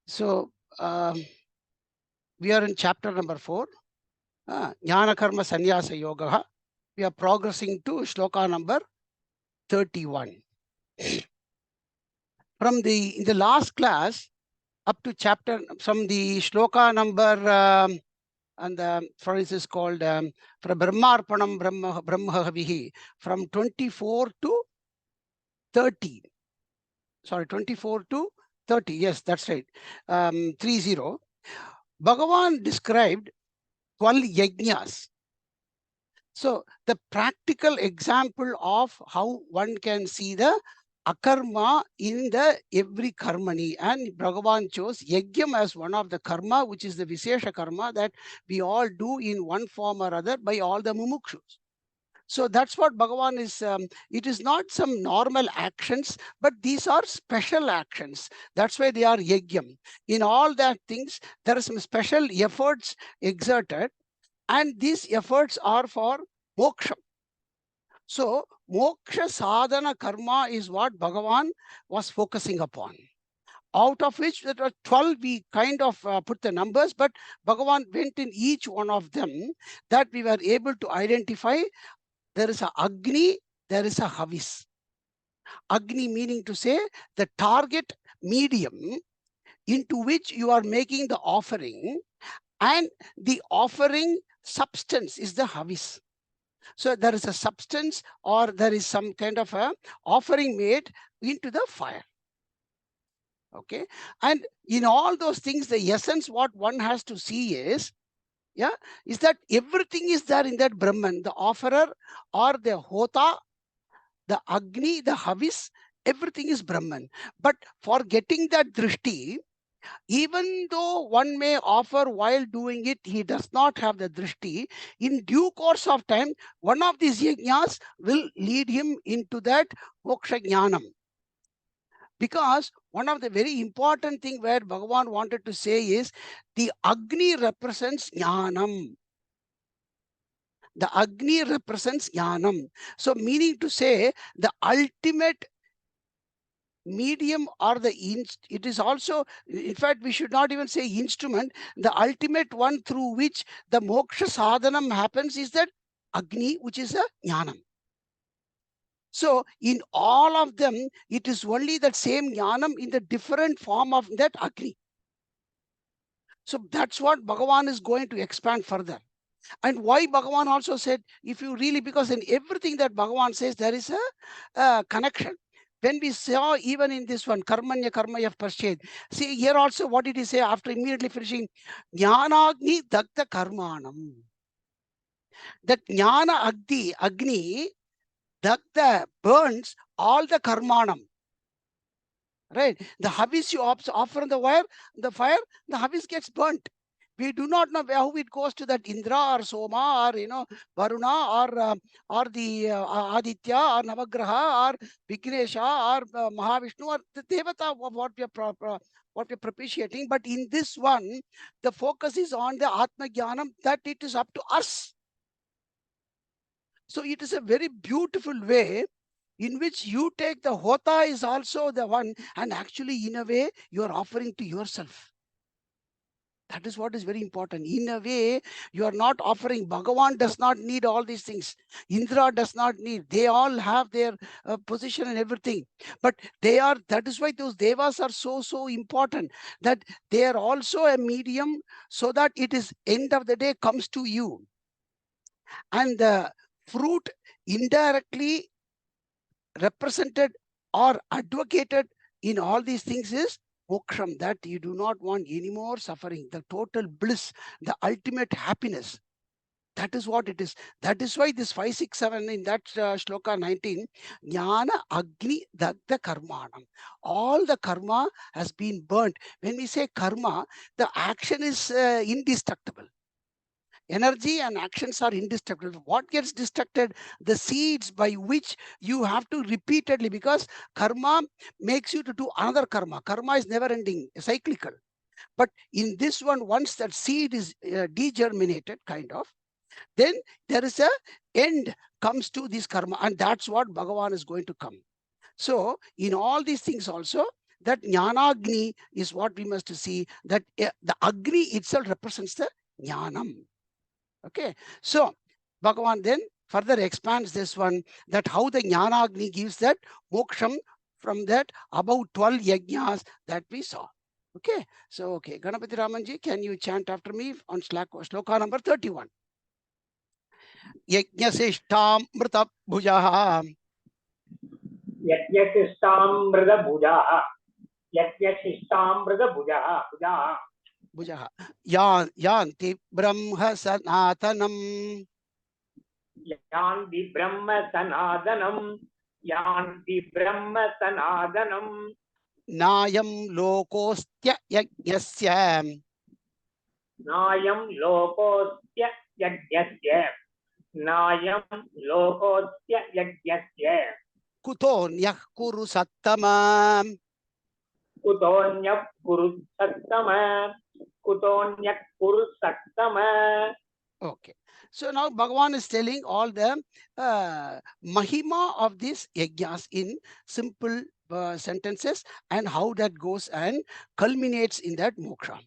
So we are in chapter number 4, Jnana Karma Sannyasa Yoga. We are progressing to shloka number 31. From in the last class up to chapter, from the shloka number and for this is called for Brahmarpanam Brahmahavihi, from 24 to 30. Sorry, 24 to 30. Yes, that's right. 30. Bhagavan described 12 yajnas. So the practical example of how one can see the akarma in the every karmani, and Bhagavan chose yajnam as one of the karma, which is the Vishesha karma that we all do in one form or other by all the mumukshus. So that's what Bhagavan is. It is not some normal actions, but these are special actions. That's why they are yajnam. In all that things, there are some special efforts exerted, and these efforts are for moksha. So moksha sadhana karma is what Bhagavan was focusing upon. Out of which there are 12, we kind of put the numbers, but Bhagavan went in each one of them that we were able to identify. There is a Agni, there is a Havis. Agni meaning to say the target medium into which you are making the offering, and the offering substance is the Havis. So there is a substance, or there is some kind of a offering made into the fire. Okay. And in all those things, the essence what one has to see is, is that everything is there in that Brahman, the offerer or the Hota, the Agni, the Havis, everything is Brahman. But for getting that drishti, even though one may offer while doing it, he does not have the drishti. In due course of time, one of these yajnas will lead him into that moksha jnanam. Because one of the very important thing where Bhagavan wanted to say is the Agni represents jnanam. The Agni represents jnanam. So meaning to say the ultimate medium, or it is also, in fact we should not even say instrument, the ultimate one through which the moksha sadhanam happens is that Agni, which is a jnanam. So in all of them, it is only that same jnanam in the different form of that Agni. So that's what Bhagavan is going to expand further. And why Bhagavan also said, if you really, because in everything that Bhagavan says, there is a connection. When we saw even in this one, karmanya karmaya pasched, see here also what did he say after immediately finishing? Jnanagni dakta karmanam. That jnana agni dakta burns all the karmanam. Right? The havis you offer on the fire, the havis gets burnt. We do not know how it goes to that Indra or Soma or Varuna or the Aditya or Navagraha or Vignesha or Mahavishnu or the Devata of what we are propitiating. But in this one, the focus is on the Atma Jnanam, that it is up to us. So it is a very beautiful way in which you take the Hota is also the one, and actually in a way you are offering to yourself. That is what is very important. In a way, you are not offering. Bhagavan does not need all these things. Indra does not need. They all have their position and everything. But that is why those devas are so important, that they are also a medium, so that it is end of the day comes to you. And the fruit indirectly represented or advocated in all these things is moksham, that you do not want any more suffering, the total bliss, the ultimate happiness. That is what it is. That is why this 5, 6, 7 in that shloka 19, jnana agni dagda karmanam. All the karma has been burnt. When we say karma, the action is indestructible. Energy and actions are indestructible. What gets destructed? The seeds by which you have to repeatedly, because karma makes you to do another karma. Karma is never ending, cyclical. But in this one, once that seed is degerminated, kind of, then there is a end comes to this karma, and that's what Bhagavan is going to come. So in all these things also, that Jnanagni is what we must see, that the Agni itself represents the Jnanam. Okay, so Bhagavan then further expands this one, that how the Jnanagni gives that moksham from that about 12 yajnas that we saw. Okay, so okay, Ganapati Ramanji, can you chant after me on shloka number 31? Yajnasishtamrita bhujaha. Yajnasishtamrita bhujaha. Yajnasishtamrita bhujaha. Bhujaha. Yanti brahma sanatanam. Yanti brahma sanatanam. Yanti brahma sanatanam. Nayam lokostya yajnasya. Nayam lokostya yajnasya. Nayam lokostya yajnasya. Kutonyah kuru sattama. Kutonyah kuru sattama. Kutonyah kuru sattama. Okay. So now Bhagavan is telling all the mahima of these yajnas in simple sentences, and how that goes and culminates in that moksha.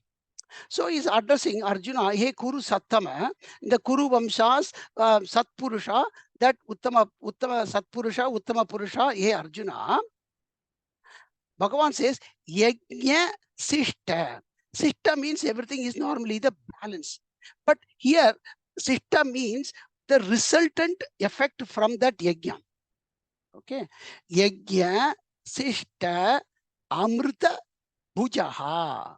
So he's addressing Arjuna, hey Kuru Sattama, the Kuru Vamshas, Satpurusha, that Uttama Satpurusha, Uttama Purusha, hey Arjuna. Bhagavan says, Yajna Sishta. Sishta means everything is normally the balance. But here, Sishta means the resultant effect from that yajna. Okay. Yajna Sishta Amrita Bhujaha.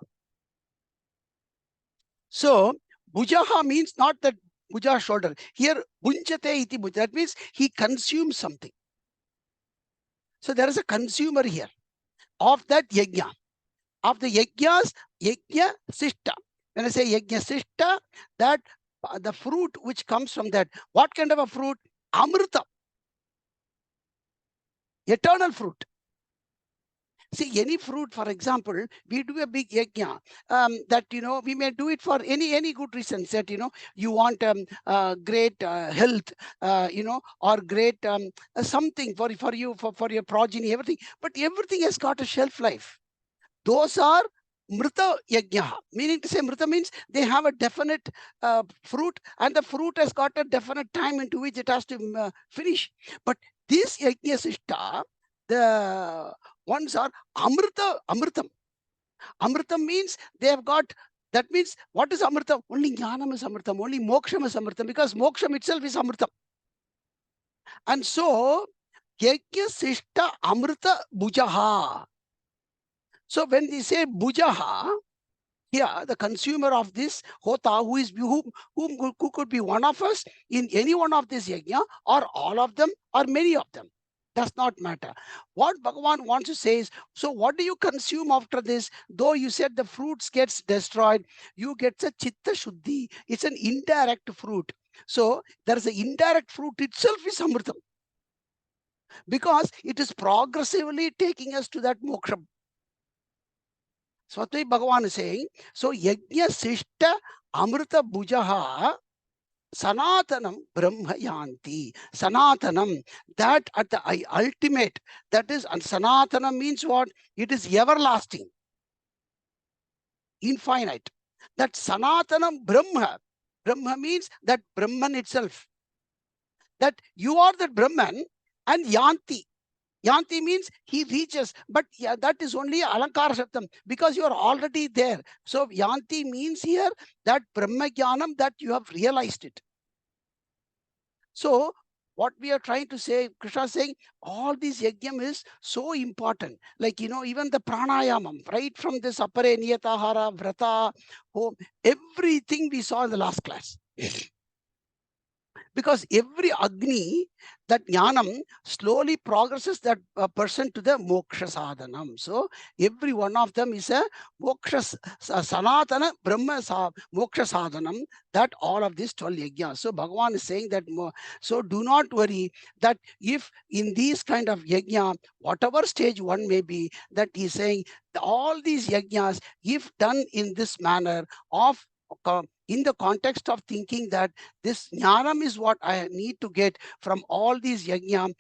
So, Bhujaha means not that Bhuja shoulder. Here, Bunchate iti Bhuja. That means he consumes something. So, there is a consumer here of that yajna. Of the yajnas, yajna sishta. When I say yajna sishta, that the fruit which comes from that. What kind of a fruit? Amrita. Eternal fruit. See, any fruit, for example, we do a big yajna, that, we may do it for any good reasons, that, you want great health, or great something for you, for your progeny, everything. But everything has got a shelf life. Those are mrita yajna, meaning to say mrita means they have a definite fruit, and the fruit has got a definite time into which it has to finish. But this yajna sishta, the ones are amritam. Amritam means they have got, that means what is amritam? Only jnanam is amritam, only moksham is amritam, because moksham itself is amritam. And so, yajna sishta amrita bhujaha. So when we say bhujaha, here the consumer of this hota, who could be one of us in any one of this yajna, or all of them, or many of them, does not matter. What Bhagavan wants to say is, so what do you consume after this? Though you said the fruits gets destroyed, you get a chitta shuddhi. It's an indirect fruit. So there is an indirect fruit itself is amritam, because it is progressively taking us to that moksha. So what Bhagavan is saying, so yajna sishta amrita bhujaha sanatanam brahma yanti. Sanatanam, that at the ultimate, that is, and sanatanam means what? It is everlasting, infinite. That sanatanam brahma. Brahma means that Brahman itself. That you are the Brahman, and yanti. Yanti means he reaches, but yeah, that is only Alankara Shaktam, because you are already there. So Yanti means here that Brahma Jnanam, that you have realized it. So what we are trying to say, Krishna is saying, all these yajnam is so important. Like, even the pranayamam, right from this apare niyatahara, vrata, home, everything we saw in the last class. Because every Agni, that jnanam, slowly progresses that person to the moksha sadhanam. So every one of them is a moksha sanatana brahma moksha sadhanam, that all of these 12 yajnas. So Bhagavan is saying that, so do not worry that if in these kind of yajna, whatever stage one may be, that he is saying all these yajnas, if done in this manner of in the context of thinking that this jnanam is what I need to get from all these yajna,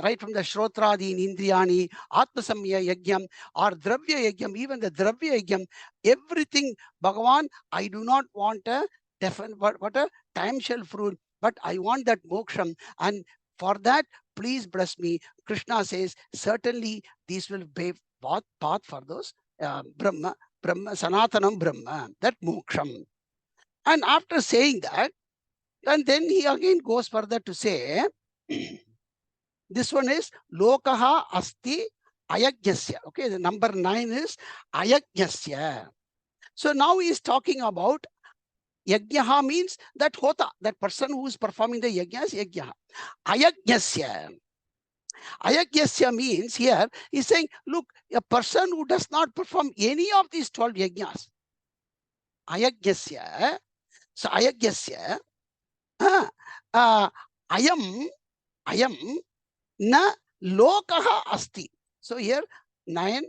right from the shrotradi in indriyani, atmasamya yajnam, or dravya yajnam, even the dravya yajnam, everything, Bhagavan, I do not want a definite, what a time shall fruit, but I want that moksham, and for that, please bless me. Krishna says, certainly these will be path for those Brahma, Sanatanam Brahma, that moksham. And after saying that, and then he again goes further to say, this one is Lokaha Asti Ayajnasya. Okay, the number 9 is Ayajnasya. So now he is talking about Yajnaha means that hota, that person who is performing the yajna is Yajnaha. Ayajnasya. Ayajnasya means here he's saying, look, a person who does not perform any of these 12 yajnas. Ayajnasya. So Ayajnasya. Ayam na lokaha asti. So here 9,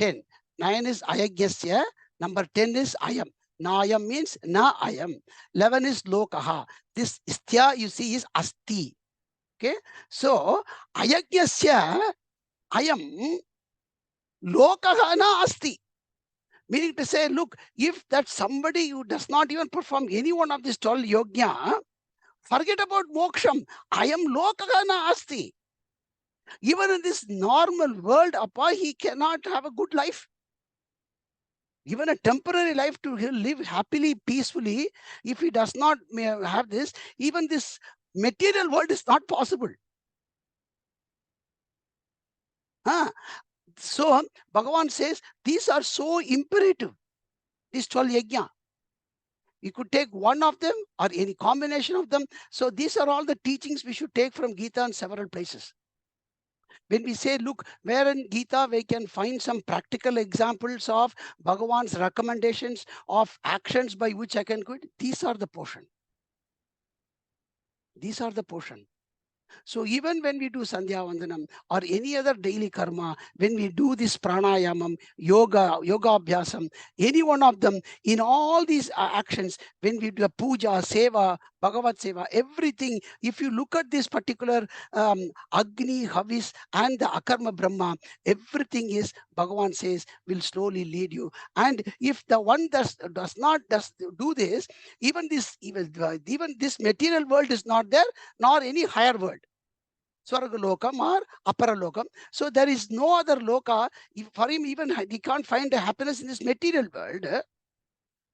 10. 9 is Ayajnasya. Number 10 is Ayam. Na Ayam means na Ayam. 11 is lokaha. This istya you see is asti. Okay. So Ayajnasya Ayam lokaha na asti. Meaning to say, look, if that somebody who does not even perform any one of these 12 yogya, forget about moksham. Ayam lokaha na asti. Even in this normal world, Appa, he cannot have a good life. Even a temporary life to live happily, peacefully, if he does not have this, even this material world is not possible. So Bhagavan says, these are so imperative, these 12 yajna. You could take one of them or any combination of them. So these are all the teachings we should take from Gita in several places. When we say, look, where in Gita we can find some practical examples of Bhagavan's recommendations of actions by which I can quit, these are the portion. These are the portion. So even when we do Sandhya Vandanam or any other daily karma, when we do this pranayamam, yoga abhyasam, any one of them, in all these actions, when we do a puja, seva, Bhagavad seva, everything, if you look at this particular Agni, Havis and the Akarma Brahma, everything is, Bhagavan says, will slowly lead you. And if the one does not do this, even this material world is not there, nor any higher world. Swargalokam or Aparalokam. So there is no other loka. For him, even he can't find a happiness in this material world.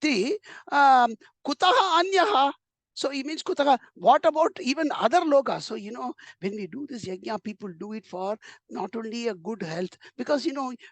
Kutaha anyaha. So he means kutaha. What about even other lokas? So, when we do this yajna, people do it for not only a good health, because,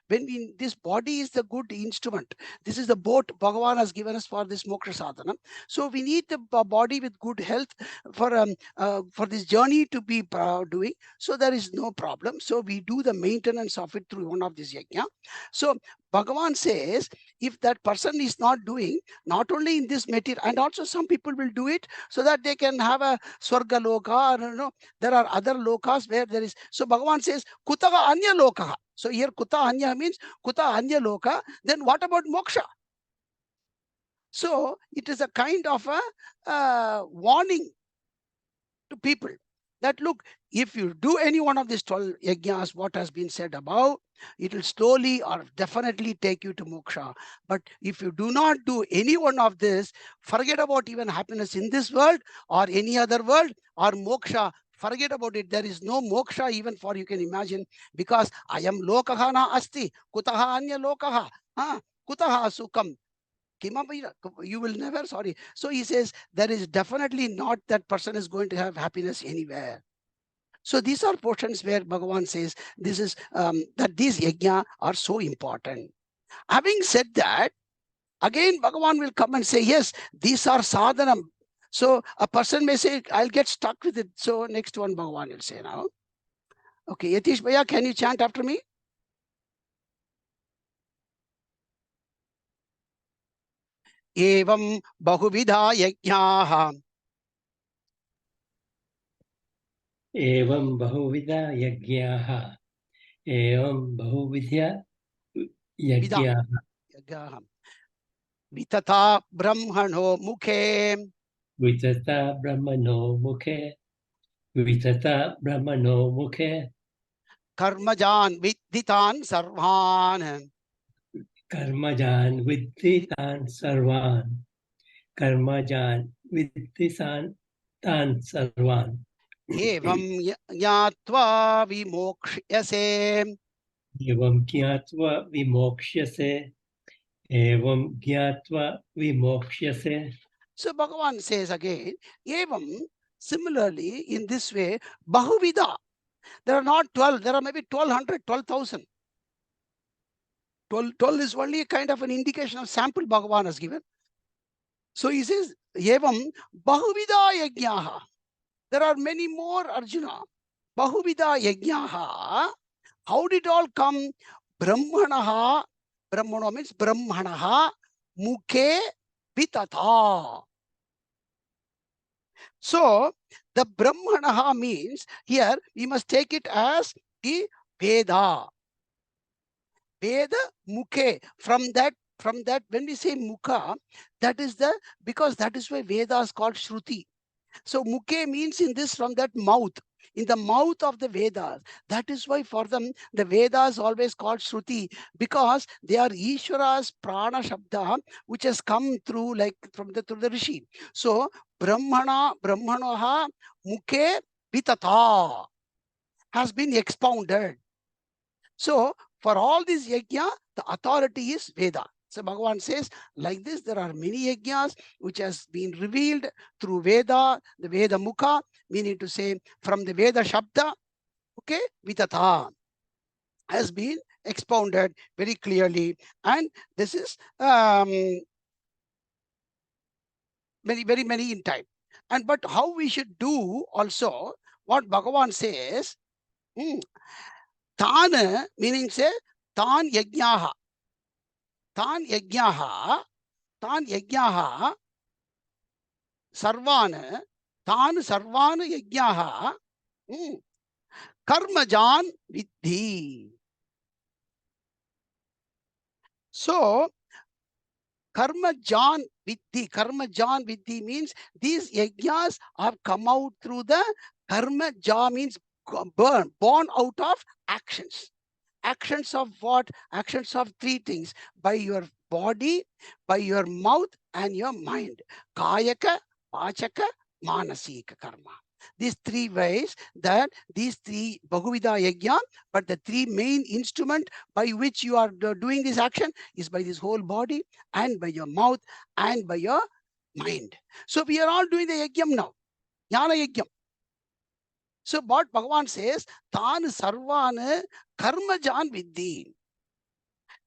when this body is the good instrument. This is the boat Bhagavan has given us for this moksha sadhana. So we need the body with good health for this journey to be doing. So there is no problem. So we do the maintenance of it through one of these yajna. So Bhagavan says, if that person is not doing, not only in this material, and also some people will do it so that they can have a Swarga Loka, or, there are other lokas where there is. So Bhagavan says, Kutaga Anya Loka. So here Kuta Anya means Kuta Anya Loka. Then what about moksha? So it is a kind of a warning to people that, look, if you do any one of these 12 yajnas, what has been said above, it will slowly or definitely take you to moksha. But if you do not do any one of this, forget about even happiness in this world or any other world, or moksha, forget about it. There is no moksha even for, you can imagine, because I am lokaha na asti, kutaha anya lokaha, kutaha sukam. You will never, sorry. So he says, there is definitely not that person is going to have happiness anywhere. So these are portions where Bhagavan says this is that these yajna are so important. Having said that, again Bhagavan will come and say, yes, these are sadhanam. So a person may say, I'll get stuck with it. So next one Bhagavan will say now. Okay, Yatish Bhaiya, can you chant after me? Evam bahuvida yajnaha. Evam bahuvida yajnaha. Evam bahuvida yajnaha. vitata brahmano mukhe Vitata Brahmano Mukhe. Vitata Brahmano Mukhe. karmajan vidditan sarvan. Karmajan Vidditan Sarvan. Karmajan Vidditan Tan Sarvan. Evam jnatva vimokshase. Evam Gyatva Vimokshase. Evam Gyatva Vimokshase. So Bhagavan says again, evam, similarly, in this way, bahuvida. There are not 12, there are maybe 1200, 12,000. 12 is only a kind of an indication of sample Bhagavan has given. So he says, evam bahuvida yajnaha. There are many more, Arjuna. Bahuvida yajnaha. How did it all come? Brahmanaha. Brahmana means Brahmanaha. Mukhe vitata. So the Brahmanaha means here we must take it as the Veda. Veda Mukhe. From that when we say Mukha, that is because that is why Veda is called Shruti. So Mukhe means in this from that mouth. In the mouth of the Vedas. That is why for them the Vedas always called Shruti, because they are Ishvara's prana shabda, which has come through like through the Rishi. So Brahmanaha Mukhe Vitata has been expounded. So for all these yajna, the authority is Veda. So Bhagavan says, like this, there are many yajnas which has been revealed through Veda, the Veda Mukha, meaning to say from the Veda Shabda, okay, Vitata has been expounded very clearly. And this is many in time. And but how we should do also, what Bhagavan says, Tan meaning say, Tan yajnaha. Tan yajnaha sarvana yajnaha karmajan vidhi. So karmajan vidhi means these yajnas have come out through the karmaja means born out of actions. Actions of what? Actions of three things: by your body, by your mouth, and your mind. Kayaka, vachaka, manasika karma. These three ways that these three Bahuvida Yajna, but the three main instrument by which you are doing this action is by this whole body and by your mouth and by your mind. So we are all doing the Yajnam now. Jnana Yajnam. So what Bhagavan says, Tan Sarvana Karmajan Vidhi.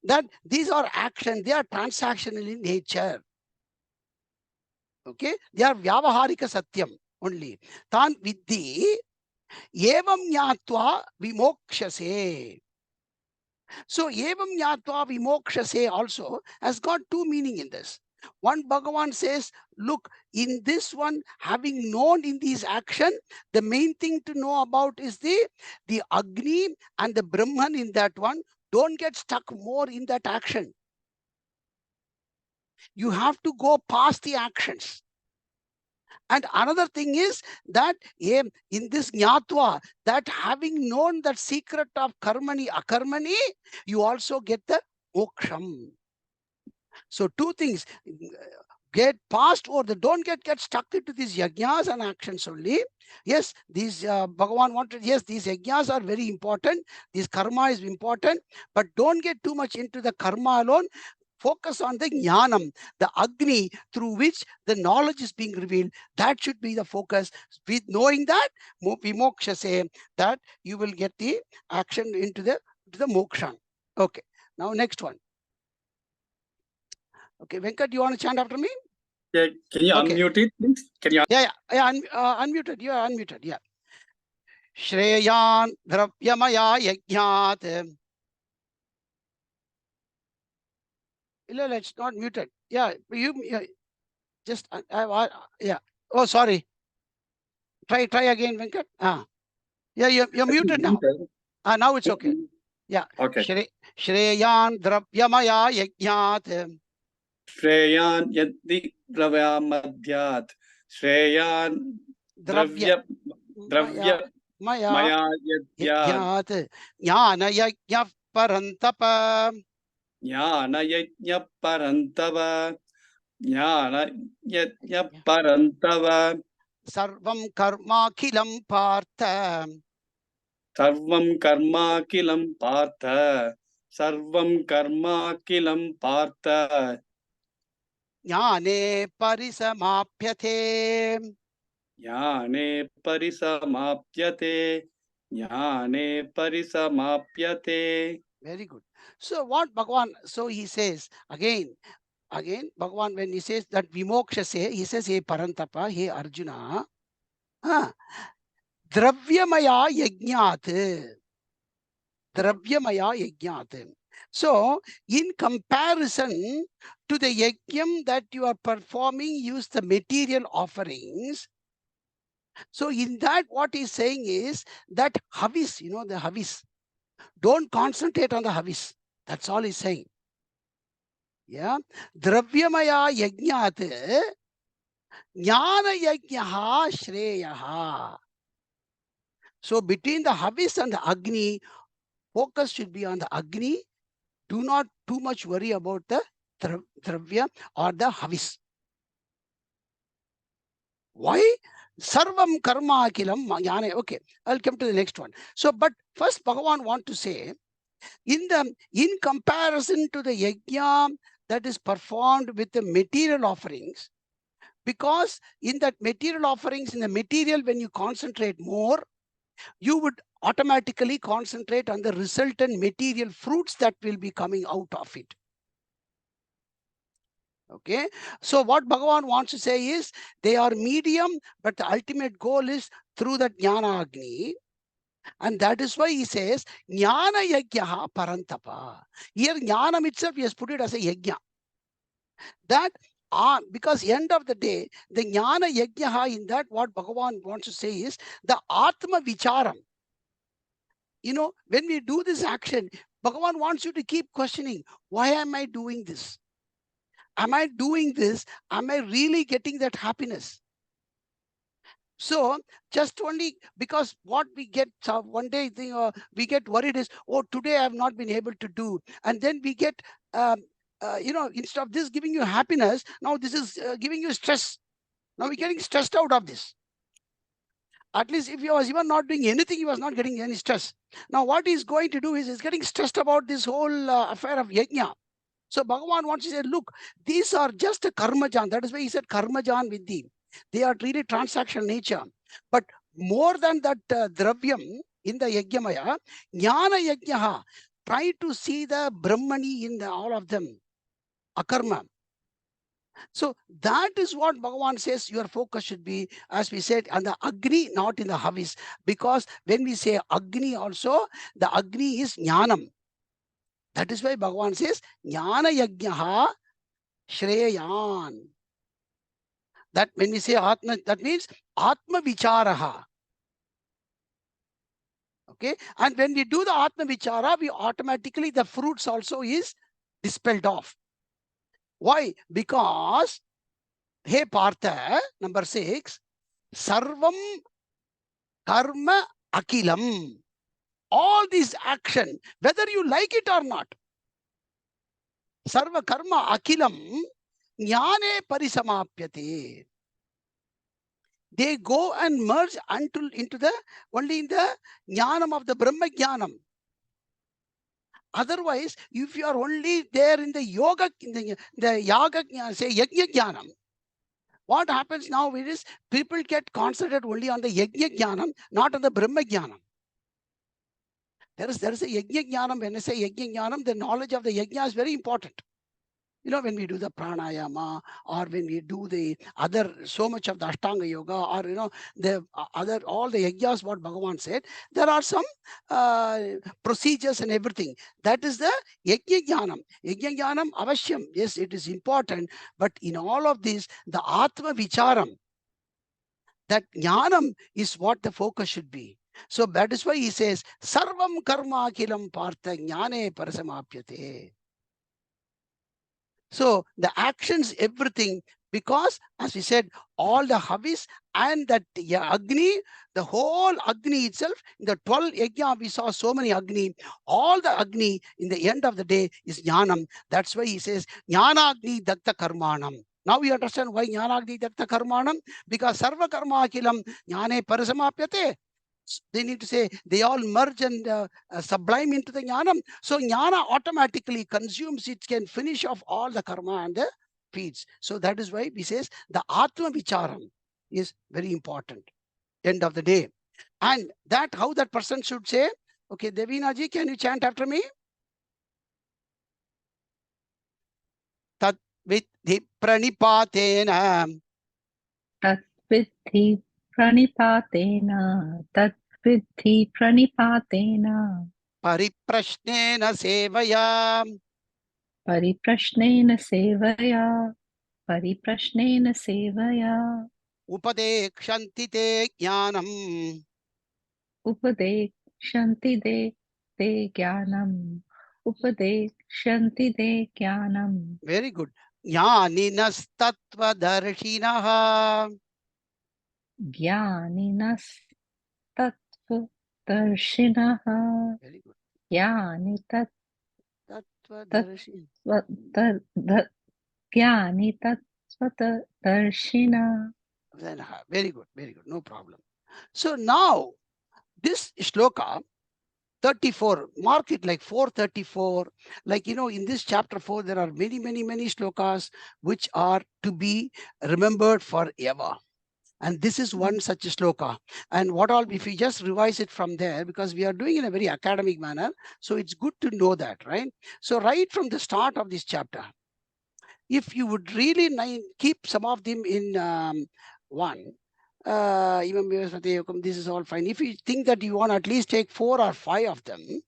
That these are action, they are transactional in nature. Okay, they are Vyavaharika Satyam only. Tan Vidhi Evam Nyatva Vimokshase. So Evam Nyatva Vimokshase also has got two meaning in this. One, Bhagavan says, look, in this one, having known in these action, the main thing to know about is the Agni and the Brahman in that one. Don't get stuck more in that action. You have to go past the actions. And another thing is that in this Jnatva, that having known that secret of Karmani, Akarmani, you also get the Moksham. So two things, get past or don't get stuck into these yajnas and actions only. Yes, these Bhagavan wanted, yes, these yajnas are very important. This karma is important, but don't get too much into the karma alone. Focus on the jnanam, the Agni through which the knowledge is being revealed. That should be the focus. With knowing that, vimoksha say that you will get the action into the moksha. Okay, now next one. Okay, Venkat, you want to chant after me? Yeah, can you unmute it, please? Can you? Yeah, unmuted. You are unmuted. Yeah. Shreyan dravyamaya yajnat. No, it's not muted. Yeah, you just yeah. Oh, sorry. Try again, Venkat. Yeah, you're muted now. Now it's okay. Yeah. Okay. Shreyan dravyamaya yajnat. Shreyan yaddi dravyamadhyat. Shreyan Dravya dravya maya maya yadyat. yajnat jnana yajna parantapa Jnana yajna parantava. Jnana yajna parantava. sarvam karmakhilam partha Sarvam karma kilam partha. Sarvam karma kilam partha. jnane parisamapyate. Jnane parisamapyate. Jnane parisamapyate. Very good. So what Bhagavan, so he says again, Bhagavan, when he says that vimoksha se, he says, hey Parantapa, hey Arjuna, dravyamaya yajnat. Dravyamaya yajnat. So in comparison to the yajnam that you are performing, use the material offerings. So in that, what he's saying is that havis, the havis, don't concentrate on the havis. That's all he's saying. Yeah. Dravyamaya yajnat jnana yajnaha shreyaha. So between the havis and the agni, focus should be on the agni. Do not too much worry about the dravya or the havis. Why? Sarvam karma akilam jnane. Okay, I'll come to the next one. So, but first Bhagavan want to say, in comparison to the yajna that is performed with the material offerings, because in that material offerings, in the material, when you concentrate more, you would automatically concentrate on the resultant material fruits that will be coming out of it. Okay, so what Bhagavan wants to say is they are medium, but the ultimate goal is through that jnana agni. And that is why he says jnana yajnaha parantapa. Here jnanam itself, he has put it as a yajna. That because end of the day, the jnana yajnaha, in that what Bhagavan wants to say is the atma vicharam. When we do this action, Bhagavan wants you to keep questioning, why am I doing this? Am I doing this? Am I really getting that happiness? So just only because what we get one day we get worried is, oh, today I have not been able to do. And then we get, instead of this giving you happiness, now this is giving you stress. Now we're getting stressed out of this. At least if he was even not doing anything, he was not getting any stress. Now what he's going to do is he's getting stressed about this whole affair of yajna. So Bhagavan wants to say, look, these are just a karmajan. That is why he said karmajan vidhi. They are really transactional nature. But more than that dravyam in the yajnamaya, jnana yajnaha, try to see the brahmani in all of them, akarma. So that is what Bhagavan says your focus should be, as we said, on the agni, not in the havis. Because when we say agni also, the agni is jnanam. That is why Bhagavan says, jnana yajnaha shreyan. That when we say atma, that means atma vicharaha. Okay. And when we do the atma vichara, we automatically, the fruits also is dispelled off. Why? Because, hey Partha, number 6, sarvam karma akilam. All these action, whether you like it or not, sarva karma akilam jnane parisamapyate. They go and merge into the only in the jnanam of the Brahma jnanam. Otherwise, if you are only there in the yoga, in the yaga, say yajna jnanam, what happens now is people get concentrated only on the yajna jnanam, not on the Brahma jnanam. There is a yajna jnanam. When I say yajna jnanam, the knowledge of the yajna is very important. When we do the pranayama, or when we do the other, so much of the Ashtanga yoga, or, the other, all the yajnas, what Bhagavan said, there are some procedures and everything. That is the yajna jnanam. Yajna jnanam avashyam. Yes, it is important. But in all of this, the atma vicharam, that jnanam is what the focus should be. So that is why he says, sarvam karma akilam partha jnane parasamapyate. So the actions, everything, because as we said, all the havis and that Agni, the whole Agni itself, in the 12 yajna, we saw so many Agni. All the Agni in the end of the day is Jnanam. That's why he says, Jnana Agni Dakta Karmanam. Now we understand why Jnana Agni Dakta Karmanam, because Sarva Karma Akilam Jnane Parasamapyate. They need to say they all merge and sublime into the jnanam. So jnana automatically consumes it, can finish off all the karma and the feeds. So that is why we says the atma vicharam is very important. End of the day, and that how that person should say. Okay, Devina ji, can you chant after me? Tatviddhi pranipatena. Tatviddhi pranipatena. Tatviddhi pranipatena. Pariprashnena sevaya. Pariprashnena sevaya. Pariprashnena sevaya. Upadekshanti te jnanam. Upadekshanti te jnanam. Upadekshanti te jnanam. Very good. Jnaninas tatvadarshinaha. Gyaninas tattvadarshinaha. Very good. Gyani Tattvadarshi. Gyani tattvadarshina. Very good. Very good. No problem. So now this shloka 34, mark it like 434. Like, in this chapter 4, there are many, many, many shlokas which are to be remembered forever. And this is one such shloka. And what all, if we just revise it from there, because we are doing in a very academic manner, so it's good to know that, right? So right from the start of this chapter, if you would really keep some of them in one, even this is all fine. If you think that you want to at least take 4 or 5 of them,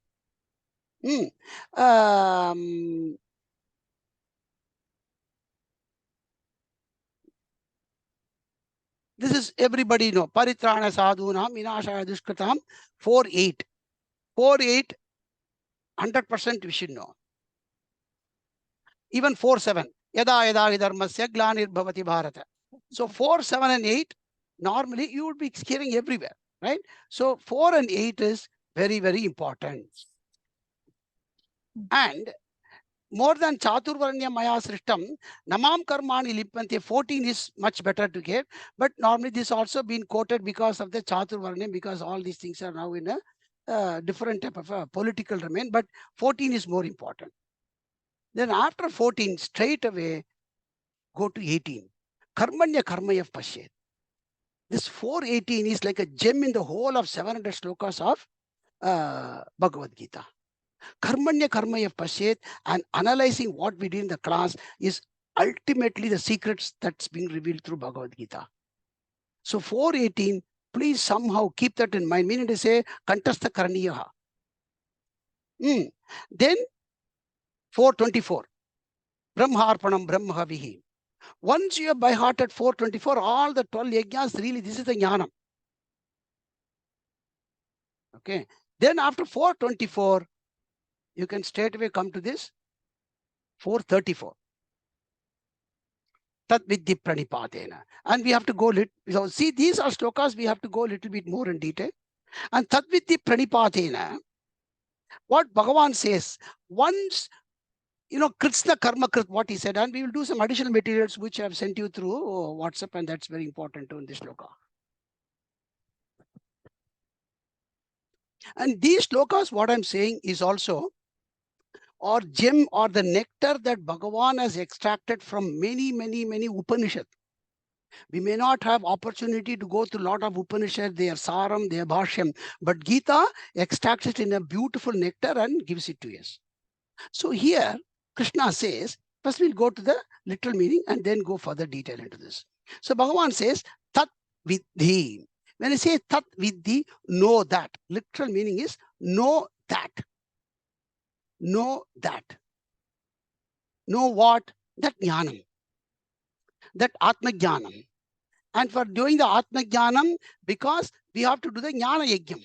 this is everybody know. Paritrana sadhunam vinashaya dushkratam 4-8. 4-8, 100% we should know. Even 4-7. Yada yada dharmasya glanir bhavati bharata. So 4, 7, and 8, normally you would be hearing everywhere, right? So 4 and 8 is very, very important. And more than Chaturvarnya Maya Srishtam, Namam Karmani Lipante 14 is much better to get. But normally this also been quoted because of the Chaturvarnya, because all these things are now in a different type of a political domain. But 14 is more important. Then after 14, straight away, go to 18. Karmanya Karmaya Pashet. This 418 is like a gem in the whole of 700 slokas of Bhagavad Gita. Karmanya Karmaya Pashet, and analyzing what we did in the class is ultimately the secrets that's being revealed through Bhagavad Gita. So 418, please somehow keep that in mind. Meaning to say, Kantastha Karaniyaha. Then 424, Brahmarpanam Brahmahavihi. Once you have by heart at 424, all the 12 yajnas, really, this is the jnanam. Okay. Then after 424, you can straight away come to this 434. Tatviddhi pranipathena. And we have to go so see, these are slokas, we have to go a little bit more in detail. And Tatviddhi pranipathena, what Bhagavan says, once Krishna Karma Krit, what he said, and we will do some additional materials which I have sent you through WhatsApp, and that's very important too in this shloka. And these shlokas, what I'm saying is also, or gem or the nectar that Bhagavan has extracted from many, many, many Upanishads. We may not have opportunity to go through a lot of Upanishads, their Saram, their Bhashyam, but Gita extracts it in a beautiful nectar and gives it to us. So here, Krishna says, first we'll go to the literal meaning and then go further detail into this. So Bhagavan says, Tat Vidhi. When I say Tat Vidhi, know that. Literal meaning is know that. Know that. Know what? That jnanam. That Atma Jnanam. And for doing the Atma Jnanam, because we have to do the Jnana Yajnam.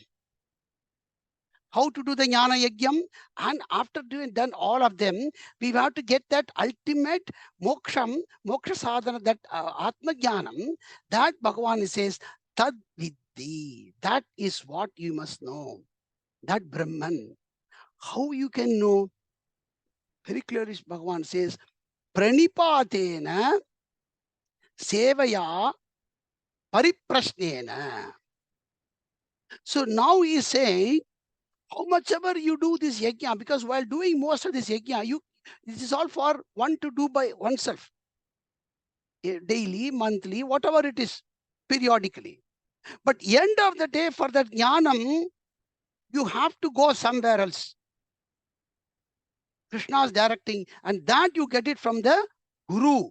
how to do the Jnana Yajnam, and after done all of them, we have to get that ultimate moksha sadhana, that Atma Jnanam, that Bhagavan says, Tatviddhi. That is what you must know. That Brahman. How you can know? Very clearly, Bhagavan says, pranipathena sevaya pariprasnena. So now he is saying, how much ever you do this yajna, because while doing most of this yajna, this is all for one to do by oneself. Daily, monthly, whatever it is, periodically. But end of the day, for that jnanam, you have to go somewhere else. Krishna is directing, and that you get it from the Guru.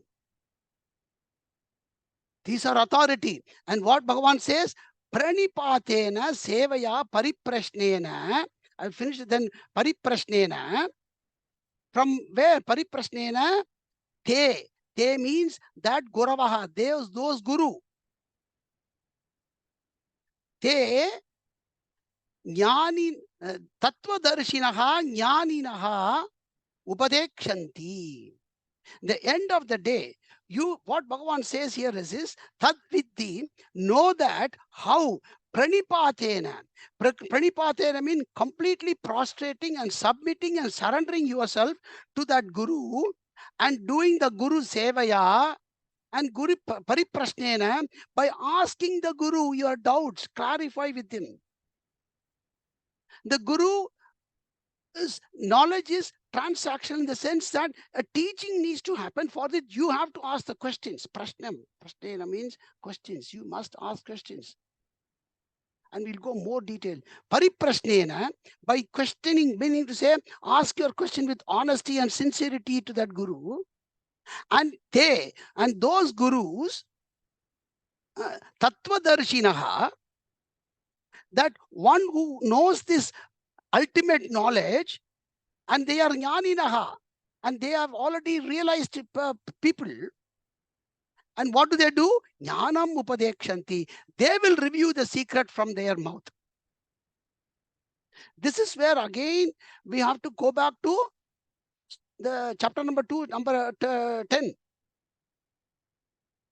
These are authority. And what Bhagavan says, pranipathena sevaya pariprasnena. I'll finish it then. Pariprasnena. From where? Pariprasnena. Te. Te means that Guravaha. Those Guru. Te jnani tattvadarshinaha jnaninaha upadekshanti. The end of the day, what Bhagavan says here is Tatviddhi, know that how pranipathena. Pranipathena means completely prostrating and submitting and surrendering yourself to that Guru and doing the Guru Sevaya and Guru Pariprasnena, by asking the Guru your doubts, clarify with him. The Guru knowledge is transactional in the sense that a teaching needs to happen. For that, you have to ask the questions. Prashnam. Prashnena means questions. You must ask questions. And we'll go more detail. Pariprashnena, by questioning, meaning to say, ask your question with honesty and sincerity to that Guru. And those Gurus, Tattvadarshinaha, that one who knows this ultimate knowledge, and they are jnaninaha, and they have already realized people. And what do? Jnanam upadekshanti. They will review the secret from their mouth. This is where again we have to go back to the chapter number 2, number 10.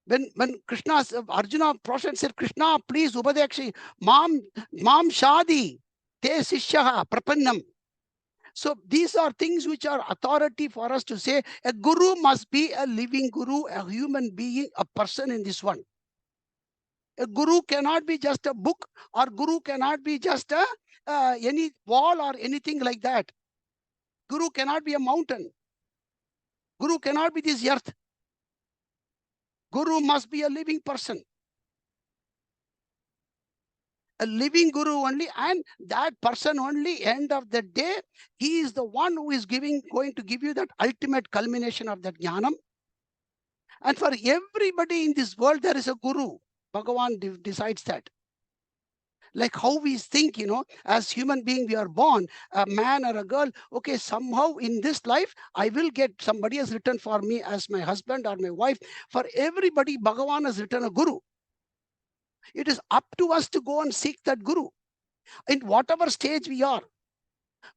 When Krishna, Arjuna Prashan said, Krishna, please upadekshi, mam shadi, te sishyaha prapannam. So these are things which are authority for us to say a Guru must be a living Guru, a human being, a person in this one. A Guru cannot be just a book, or Guru cannot be just any wall or anything like that. Guru cannot be a mountain. Guru cannot be this earth. Guru must be a living person. A living Guru only, and that person only, end of the day, he is the one who is going to give you that ultimate culmination of that jnanam. And for everybody in this world, there is a Guru. Bhagavan decides that. Like how we think, as human being, we are born, a man or a girl, okay, somehow in this life, I will get, somebody has written for me as my husband or my wife. For everybody, Bhagavan has written a Guru. It is up to us to go and seek that Guru in whatever stage we are.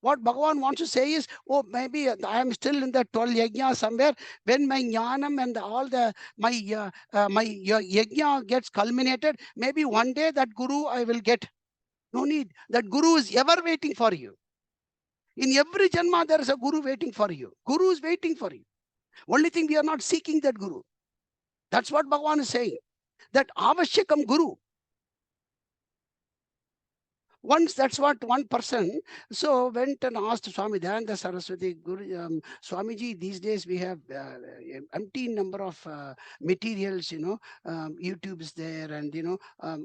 What Bhagavan wants to say is, oh, maybe I am still in the 12 yajna somewhere. When my jnanam and all my yajna gets culminated, maybe one day that Guru I will get. No need. That Guru is ever waiting for you. In every janma, there is a Guru waiting for you. Guru is waiting for you. Only thing, we are not seeking that Guru. That's what Bhagavan is saying. That avashyakam Guru. Once, that's what one person went and asked Swami Dayananda Saraswati, Guru, Swamiji, these days we have empty number of materials, YouTube is there, and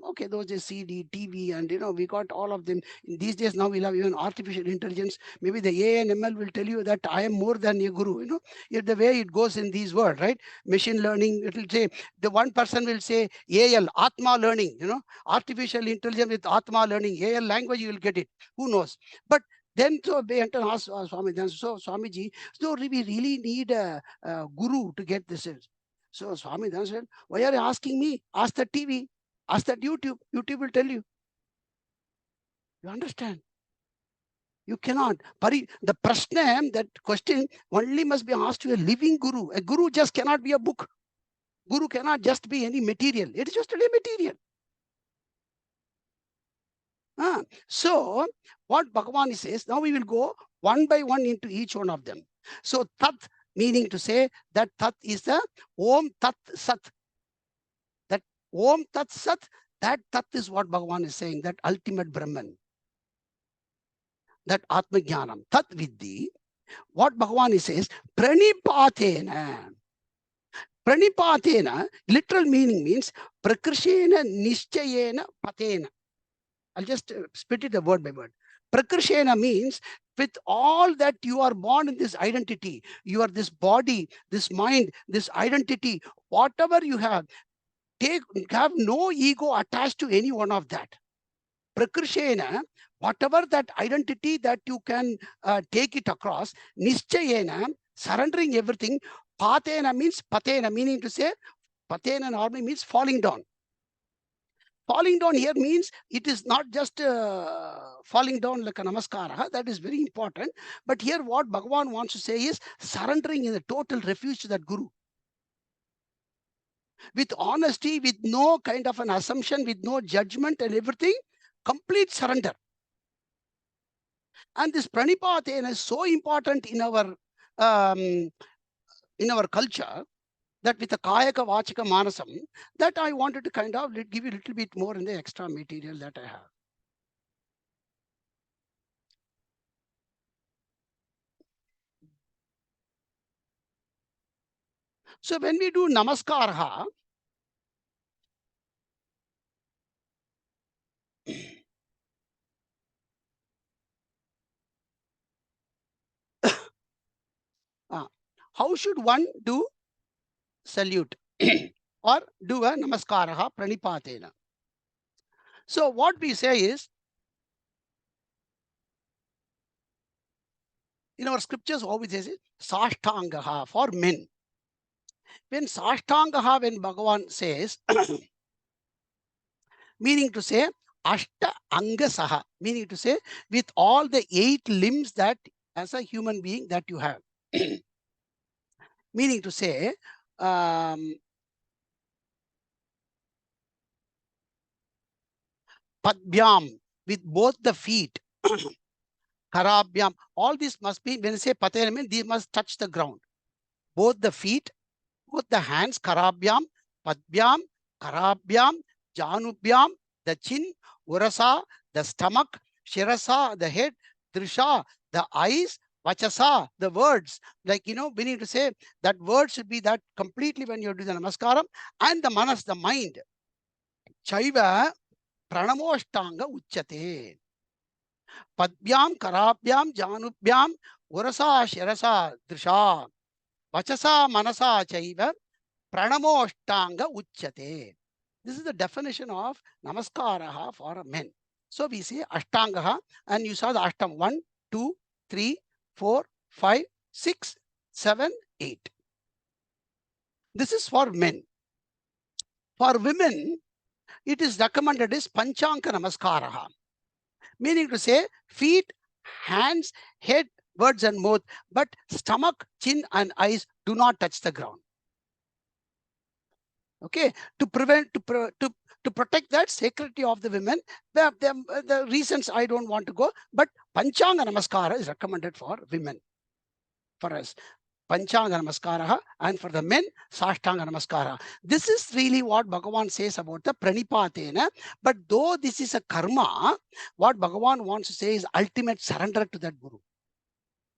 okay, those are CD, TV, and we got all of them. In these days now we'll have even artificial intelligence. Maybe the AI and ML will tell you that I am more than a Guru. The way it goes in these words, right? Machine learning, it will say, the one person will say AL, Atma learning, artificial intelligence with Atma learning, AL language, you will get it. Who knows? But then they enter and ask Swami, so Swamiji, so we really need a Guru to get this. So Swami then said, why are you asking me? Ask the TV, ask that YouTube. YouTube will tell you. You understand? You cannot. The prashna, that question only must be asked to a living guru. A guru just cannot be a book. Guru cannot just be any material. It is just a material. So what Bhagavan says, now we will go one by one into each one of them. So Tat, meaning to say that Tat is the Om Tat Sat. That Om Tat Sat, that Tat is what Bhagavan is saying, that ultimate Brahman. That Atma Jnanam, Tatviddhi. What Bhagavan says, pranipathena. Pranipathena, literal meaning means prakrishena nischayena pathena. I'll just split it word by word. Prakrishena means with all that you are born in this identity, you are this body, this mind, this identity, whatever you have no ego attached to any one of that. Prakrishena, whatever that identity that you can take it across, nischayena, surrendering everything. Pathena means pathena, meaning to say, pathena normally means falling down. Falling down here means it is not just falling down like a namaskara. That is very important. But here what Bhagavan wants to say is surrendering in a total refuge to that guru. With honesty, with no kind of an assumption, with no judgment and everything, complete surrender. And this pranipathena is so important in our culture, that with the kayaka vachaka manasam, that I wanted to kind of give you a little bit more in the extra material that I have. So when we do namaskara, how should one do salute or do a namaskara pranipathena? So what we say is, in our scriptures always says it, sashtangaha for men. When sashtangaha, when Bhagavan says, meaning to say ashta angasaha, meaning to say with all the 8 limbs that as a human being that you have. Meaning to say, padbyam, with both the feet, karabhyam, all this must be, when you say patena, means these must touch the ground. Both the feet, both the hands, karabhyam, padbyam, karabhyam, janubhyam, the chin, urasa, the stomach, shirasa, the head, drisha, the eyes, vachasa, the words. Like, we need to say that word should be that completely when you do the namaskaram, and the manas, the mind. Chaiva pranamoshtanga uchyate. Padbyam, karabhyam, janubhyam, urasa, shirasa, drisha, vachasa, manasa, chaiva pranamoshtanga uchyate. This is the definition of namaskaraha for men. So we say ashtangaha, and you saw the ashtam 1, 2, 3, 4, 5, 6, 7, 8. This is for men. For women, it is recommended as panchanka namaskaraha, meaning to say feet, hands, head, words and mouth, but stomach, chin and eyes do not touch the ground. Okay, to protect that sacredity of the women. The reasons I don't want to go, but Panchanga Namaskara is recommended for women. For us, Panchanga Namaskara, and for the men, Sashtanga Namaskara. This is really what Bhagavan says about the Pranipathena. But though this is a karma, what Bhagavan wants to say is ultimate surrender to that Guru.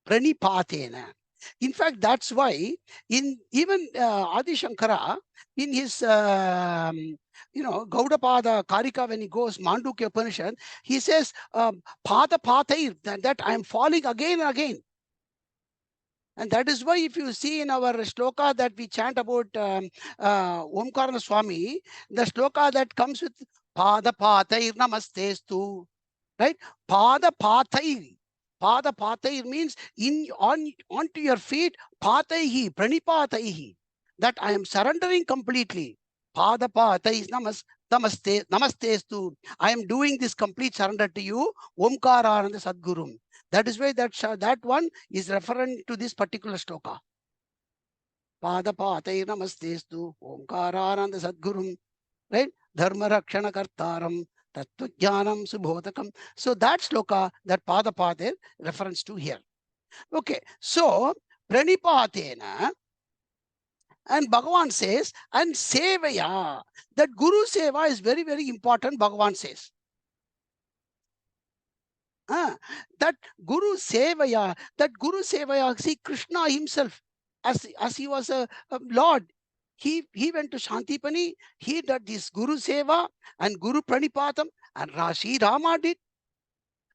Pranipathena. In fact, that's why even Adi Shankara, in his Gaudapada Karika, when he goes Mandukya Upanishad, he says Pada Pathair, that I am falling again and again. And that is why if you see in our shloka that we chant about Omkarana Swami, the shloka that comes with Pada Pathair Namastestu, right? Pada Pathair. Pada Pathair means onto your feet, Pathaihi, Pranipataihi. That I am surrendering completely. Pada Pathai Namastestu. I am doing this complete surrender to you, Omkarananda Sadguru. That is why that one is referring to this particular shloka. Padapatay namastestu omkarananda sadgurum, right? Dharma rakshana kartaram tattvajnanam subodhakam. So that shloka, that Padapate reference to here. Okay, so pranipathena, and Bhagavan says, and sevaya, that Guru Seva is very, very important, Bhagavan says. That Guru Sevaya, see Krishna himself, as he was a Lord, he went to Shantipani, he did this Guru Seva and Guru Pranipatham, and Rashi Rama did.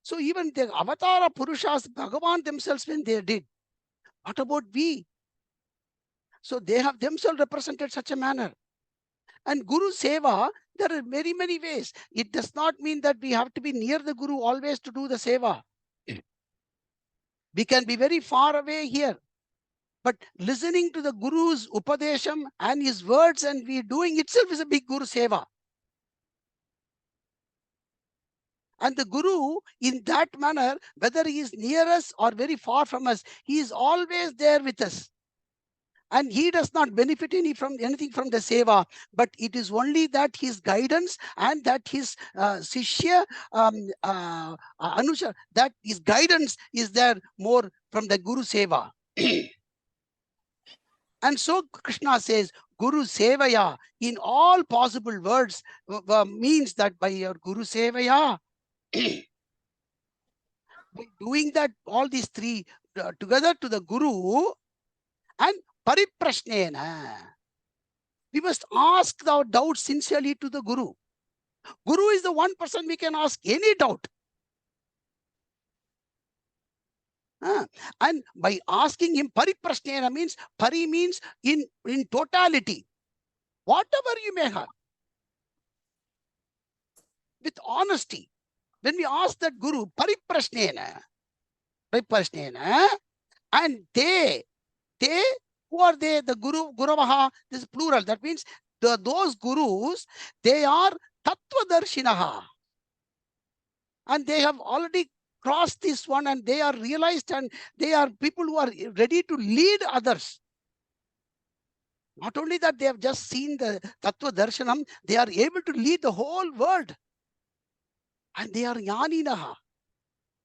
So even the Avatara Purushas, Bhagavan themselves, when they did, what about we? So they have themselves represented such a manner. And Guru Seva, there are many, many ways. It does not mean that we have to be near the Guru always to do the Seva. We can be very far away here. But listening to the Guru's Upadesham and his words and we doing itself is a big Guru Seva. And the Guru, in that manner, whether he is near us or very far from us, he is always there with us. And he does not benefit anything from the seva, but it is only that his guidance and that his Sishya Anusha, that his guidance is there more from the Guru Seva. And so Krishna says, Guru Sevaya, in all possible words, means that by your Guru Sevaya, by doing that, all these three together to the Guru, and Pariprashnena, we must ask our doubts sincerely to the Guru. Guru is the one person we can ask any doubt. And by asking him, Pariprashnena means, Pari means in totality. Whatever you may have. With honesty. When we ask that Guru, Pariprashnena, and they, who are they? The Guru, Guravaha, this is plural. That means those Gurus, they are Tattvadarshinaha. And they have already crossed this one and they are realized and they are people who are ready to lead others. Not only that, they have just seen the Tattva Darshanam, they are able to lead the whole world. And they are Jnaninaha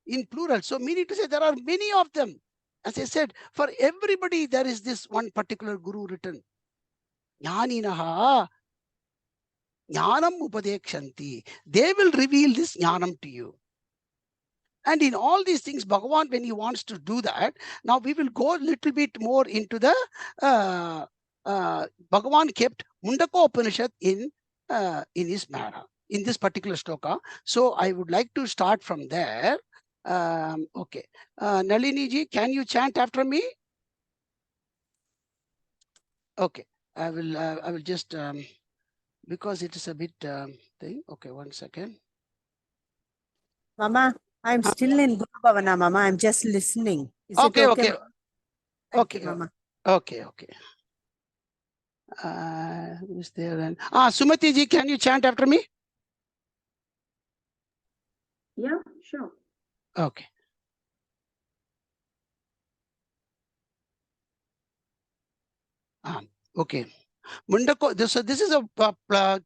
in plural. So meaning to say there are many of them. As I said, for everybody there is this one particular Guru written. Jnaninaha Jnanam Upadekshanti. They will reveal this Jnanam to you. And in all these things, Bhagavan, when he wants to do that, now we will go a little bit more into the Bhagavan kept Mundaka Upanishad in his manner, in this particular shloka. So I would like to start from there. Okay. Nalini ji, can you chant after me? Okay. I will just, because it is a bit thing. Okay, one second. Mama, I'm still in Guru Bhavana, Mama. I'm just listening. Is Okay, it okay. Mama? Thank Okay, you, Mama. okay. Who's there then? Sumati ji, can you chant after me? Yeah, sure. Okay. Okay. Mundaka, this is a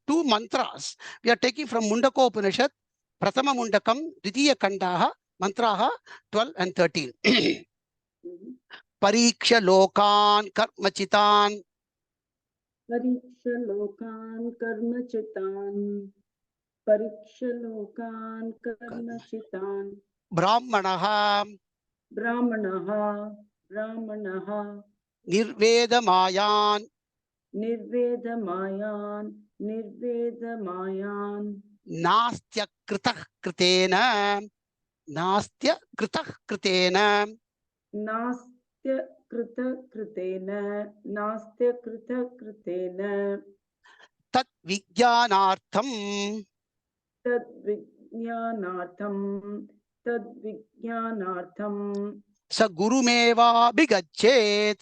two mantras we are taking from Mundaka Upanishad, Prathama Mundakam, Dvitiya Kandaha, Mantraha 12 and 13. Pariksha Lokan Karmachitan. Pariksha Lokan Karmachitan. Pariksha Lokan Karmachitan. Brahmanaha. Brahmanaha. Nirvedamayan. Nastya Kritah Kritena. Nastya Krita Kritena. Tatviddhanartham. Sa Gurumeva Bigachet.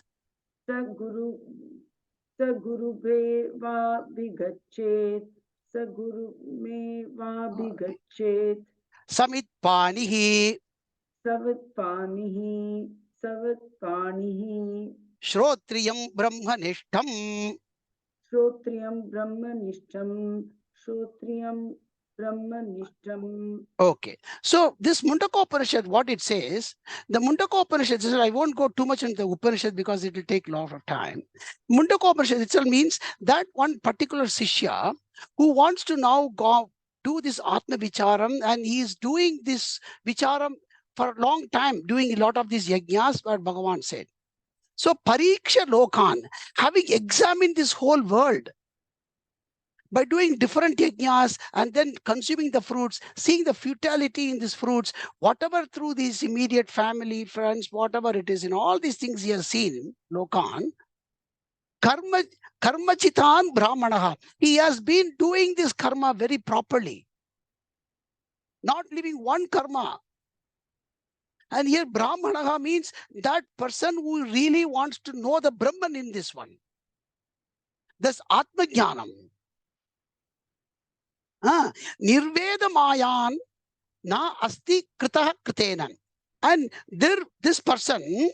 Samitpanihi. Savatpanihi, Savatpanihi, Shrotriyam Brahmanishtam. Shrotriyam Brahmanishtam, Shrotriyam Brahmanishtam. Okay, so this Mundaka Upanishad, what it says, the Mundaka Upanishad, I won't go too much into the Upanishad because it will take a lot of time. Mundaka Upanishad itself means that one particular Sishya who wants to now go do this Atma Vicharam, and he is doing this Vicharam for a long time, doing a lot of these yajnas, what Bhagavan said. So Pariksha Lokan, having examined this whole world, by doing different yajnas and then consuming the fruits, seeing the futility in these fruits, whatever through these immediate family, friends, whatever it is, in all these things he has seen, Lokan, karma chitan brahmanaha. He has been doing this karma very properly, not leaving one karma. And here brahmanaha means that person who really wants to know the Brahman in this one. Thus Atma Jnanam. Nirveda mayan na asti krita kritena. And this person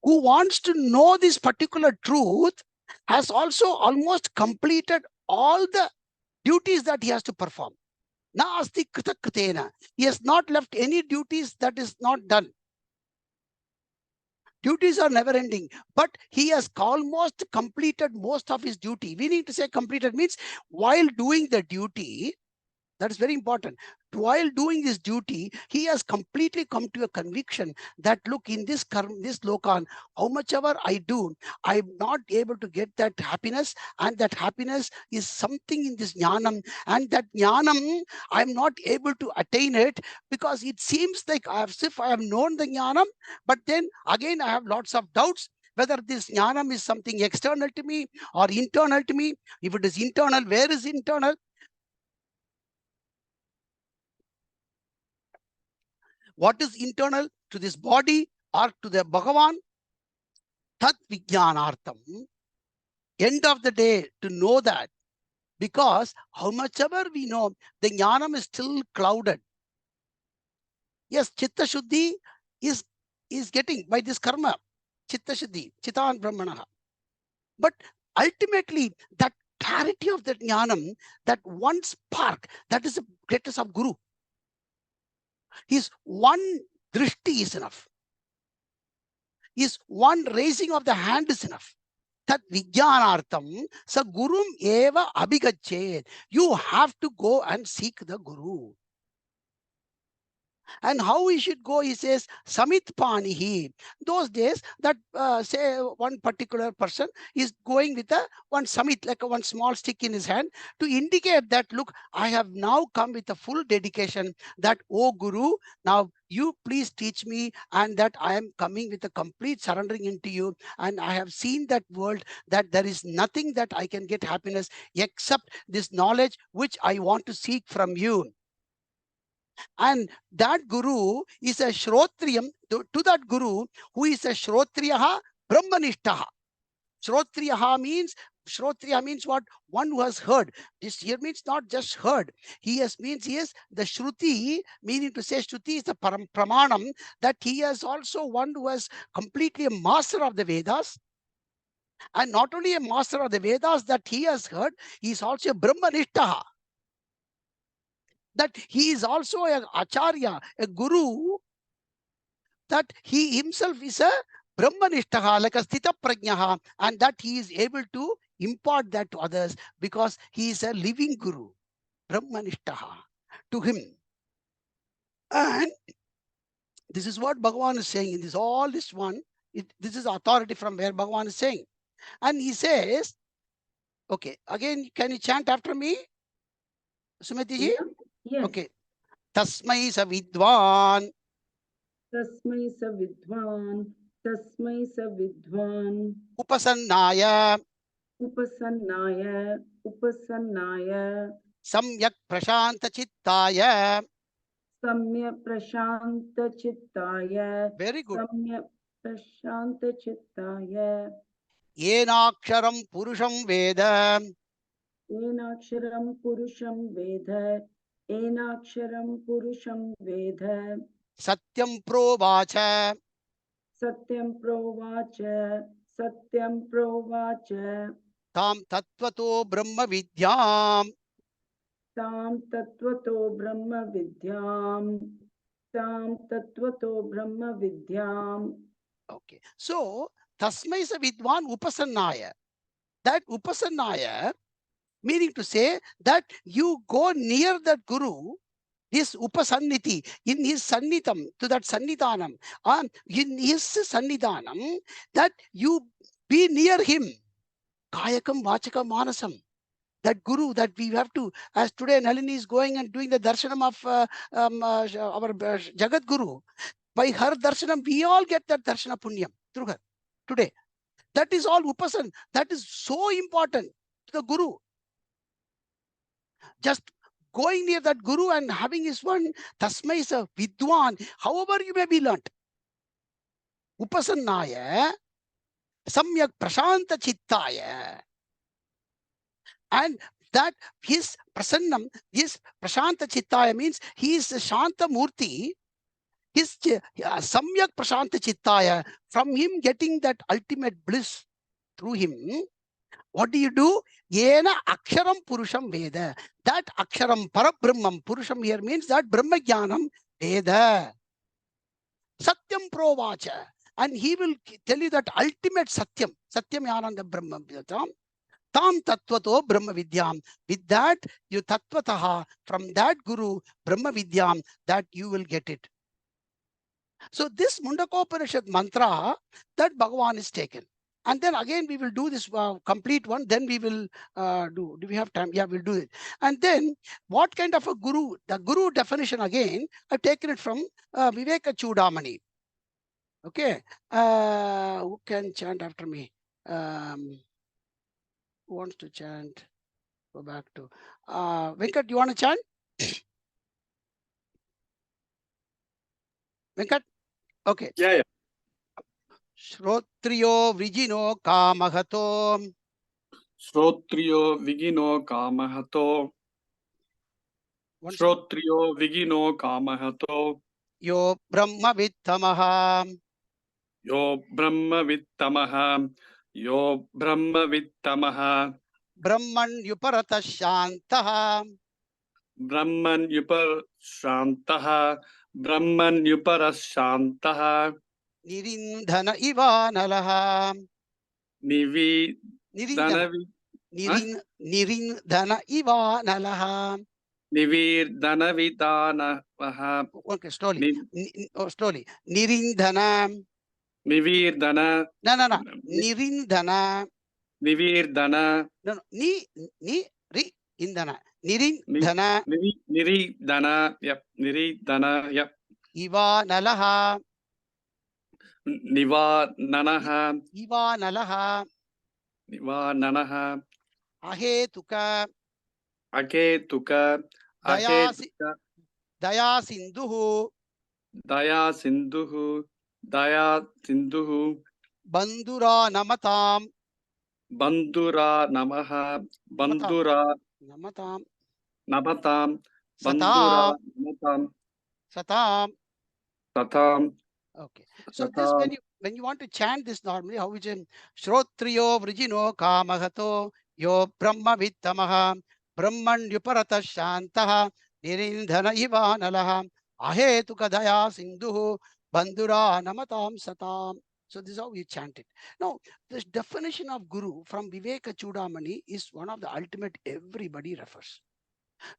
who wants to know this particular truth has also almost completed all the duties that he has to perform. Na asti krita kritena. He has not left any duties that is not done. Duties are never ending, but he has almost completed most of his duty. We need to say completed means while doing the duty, that is very important. While doing this duty, he has completely come to a conviction that, look, in this lokan, how much ever I do, I'm not able to get that happiness, and that happiness is something in this jnanam, and that jnanam, I'm not able to attain it because it seems like as if I have known the jnanam, but then again I have lots of doubts whether this jnanam is something external to me or internal to me. If it is internal, where is internal? What is internal to this body or to the Bhagavan? Tat Vijnanartham. End of the day, to know that, because how much ever we know, the jnanam is still clouded. Yes, Chitta Shuddhi is getting by this karma. Chitta Shuddhi, Chitan Brahmanaha. But ultimately, that clarity of the jnanam, that one spark, that is the greatest of Guru. His one drishti is enough. His one raising of the hand is enough. Tat vijnanartham sa gurum eva abhigachet. You have to go and seek the Guru. And how he should go, he says, Samit Panihi. Those days, that say one particular person is going with one samit, like one small stick in his hand, to indicate that, look, I have now come with a full dedication that, oh Guru, now you please teach me, and that I am coming with a complete surrendering into you. And I have seen that world, that there is nothing that I can get happiness except this knowledge which I want to seek from you. And that Guru is a Shrotriyam, to that Guru who is a Shrotriyaha Brahmanishtaha. Shrotriyaha means what? One who has heard. This here means not just heard. He is the Shruti, meaning to say Shruti is the Pramanam, that he is also one who is completely a master of the Vedas. And not only a master of the Vedas that he has heard, he is also a Brahmanishtaha. That he is also an Acharya, a Guru, that he himself is a Brahmanishtaha, like a Sthita Prajnaha, and that he is able to impart that to others because he is a living Guru, Brahmanishtaha, to him. And this is what Bhagavan is saying in this, all this one. This is authority from where Bhagavan is saying. And he says, okay, again, can you chant after me, Sumati ji? Yeah. Yes. Okay. Tasmai sa vidwan. Tasmai sa vidwan. Tasmai sa vidwan. Upasannaya. Upasannaya. Upasannaya. Samyak prashanta chittaya. Samyak prashanta chittaya. Very good. Samyak prashanta chittaya. Yenaksharam purusham veda. Enaksharam purusham veda. Enaksharam purusham veda. Satyam provacha. Satyam provacha. Satyam provacha. Tam tattvato brahma vidyam. Tam tattvato brahma vidyam. Tam tattvato brahma vidyam. Okay. So, tasmai sa vidwan upasannaya. That upasannaya, meaning to say that you go near that guru, this upasanniti, in his sannitam, to that sannidhanam, in his sannidhanam, that you be near him. Kayakam vachakam manasam. That guru that we have to, as today Nalini is going and doing the darshanam of our Jagat Guru. By her darshanam, we all get that darshana punyam through her today. That is all upasan. That is so important to the guru. Just going near that guru and having his one tasmai sa vidwan, however you may be learnt. Upasannaya samyak prashanta chittaya. And that his prasannam, his prashanta chittaya means he is shanta murti. His samyak prashanta chittaya, from him getting that ultimate bliss through him. What do you do? Yena aksharam purusham veda. That aksharam parabrahmam, purusham here means that brahma jnanam veda. Satyam provacha. And he will tell you that ultimate satyam. Satyam yananda brahma vidyam. Tam tattvato brahma vidyam. With that, you tattvataha, from that guru, brahma vidyam, that you will get it. So this Mundakopanishad mantra, that Bhagavan is taken. And then again, we will do this complete one. Then we will do we have time? Yeah, we'll do it. And then what kind of a guru? The guru definition again, I've taken it from Viveka Chudamani. Okay. Who can chant after me? Who wants to chant? Go back to Venkat, you want to chant? Venkat? Okay. Yeah. Shrotriyo vrijino kamahato. Shrotriyo vigino kamahato. Shrotriyo vigino kamahato. Yo brahma vittamaha. Yo brahma vittamaha. Yo brahma vittamaha. Brahman yuparata shantaha. Brahman yupar shantaha. Brahman yupara shantaha. Nirindhana iva nalaha. Nirindhana Nirindhana iva nalaha. Nivirdhana vidana. Okay, slowly. Slowly. Nirindhana. Nivirdhana. No. Nirindhana. Nivirdhana. No. Ri indhana. Nirindhana. Niridhana. Yep. Niridhana. Yep. Iva nalaha. Nivananaha. Iva nalaha. Nivananaha. Ahetuka. Aketuka. Aketuka. Daya sindhuhu. Daya sindhuhu. Daya sindhuhu. Bandura namatam. Bandura namaha. Bandura Namatam. namatam. Satam. Bandura namatam. Satam. Satam. Okay. So this when you want to chant this normally, how is it? Shrotriyo vrijino kamahato yo brahma vittamaha brahman yuparata shantaha nirindhana iva nalaha ahetuka daya sindhuhu bandura namatam satam. So this is how we chant it. Now, this definition of guru from Viveka Chudamani is one of the ultimate everybody refers.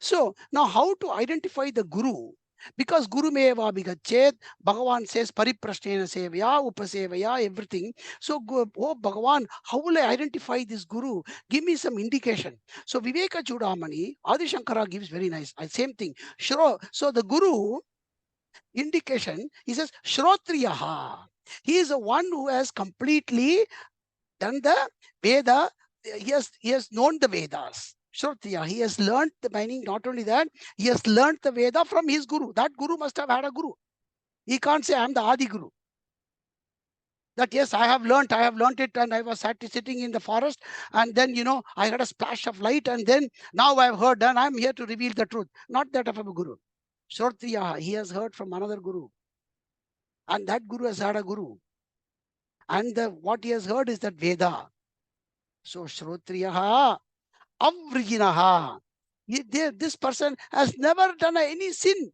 So now how to identify the guru? Because Guru Meva Bigachet, Bhagavan says Pariprashnena Sevaya, Upasevaya, everything. So, oh Bhagavan, how will I identify this Guru? Give me some indication. So, Viveka Chudamani, Adi Shankara gives very nice. Same thing. So, the Guru indication, he says Shrotriyaha. He is the one who has completely done the Veda. He has known the Vedas. Shrotriya, he has learned the meaning. Not only that, he has learned the Veda from his guru. That guru must have had a guru. He can't say, I am the Adi Guru. That yes, I have learned it, and I was sitting in the forest, and then I had a splash of light, and then now I have heard, and I am here to reveal the truth. Not that of a guru. Shrotriya, he has heard from another guru. And that guru has had a guru. And what he has heard is that Veda. So Shrotriyaha Avriginaha. This person has never done any sin.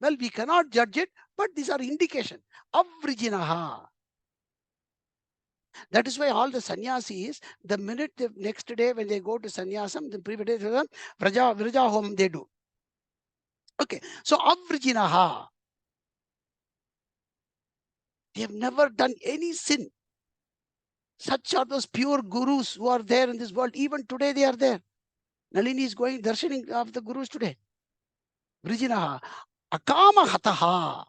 Well, we cannot judge it, but these are indication. Avriginaha. That is why all the sannyasis, the minute the next day when they go to sannyasam, the previous day, Vraja home they do. Okay, so Avriginaha. They have never done any sin. Such are those pure gurus who are there in this world. Even today they are there. Nalini is going darshaning of the gurus today. Vrijinaha. Akama hataha.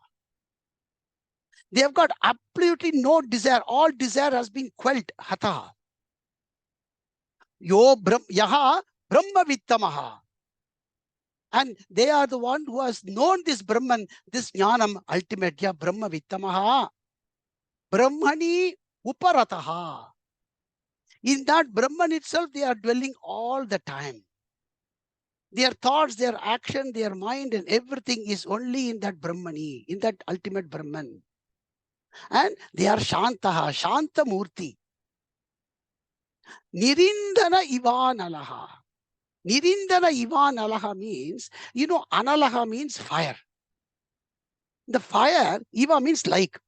They have got absolutely no desire. All desire has been quelled. Hataha. Yaha Brahma Vittamaha. And they are the one who has known this Brahman, this Jnanam, ultimate, yeah, Brahma Vittamaha. Brahmani Uparataha. In that Brahman itself, they are dwelling all the time. Their thoughts, their action, their mind, and everything is only in that Brahmani, in that ultimate Brahman. And they are Shantaha, Shantamurti. Nirindana Ivanalaha. Nirindana Ivanalaha means, Analaha means fire. The fire, Iva means like.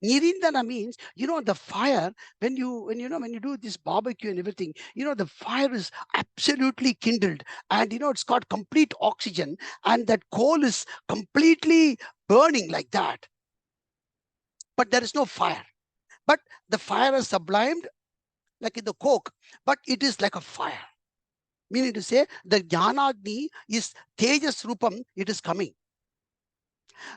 Nirindana means, the fire, when you do this barbecue and everything, the fire is absolutely kindled and, it's got complete oxygen and that coal is completely burning like that. But there is no fire. But the fire is sublimed like in the coke, but it is like a fire. Meaning to say, the Jnanagni is Tejas Rupam, it is coming.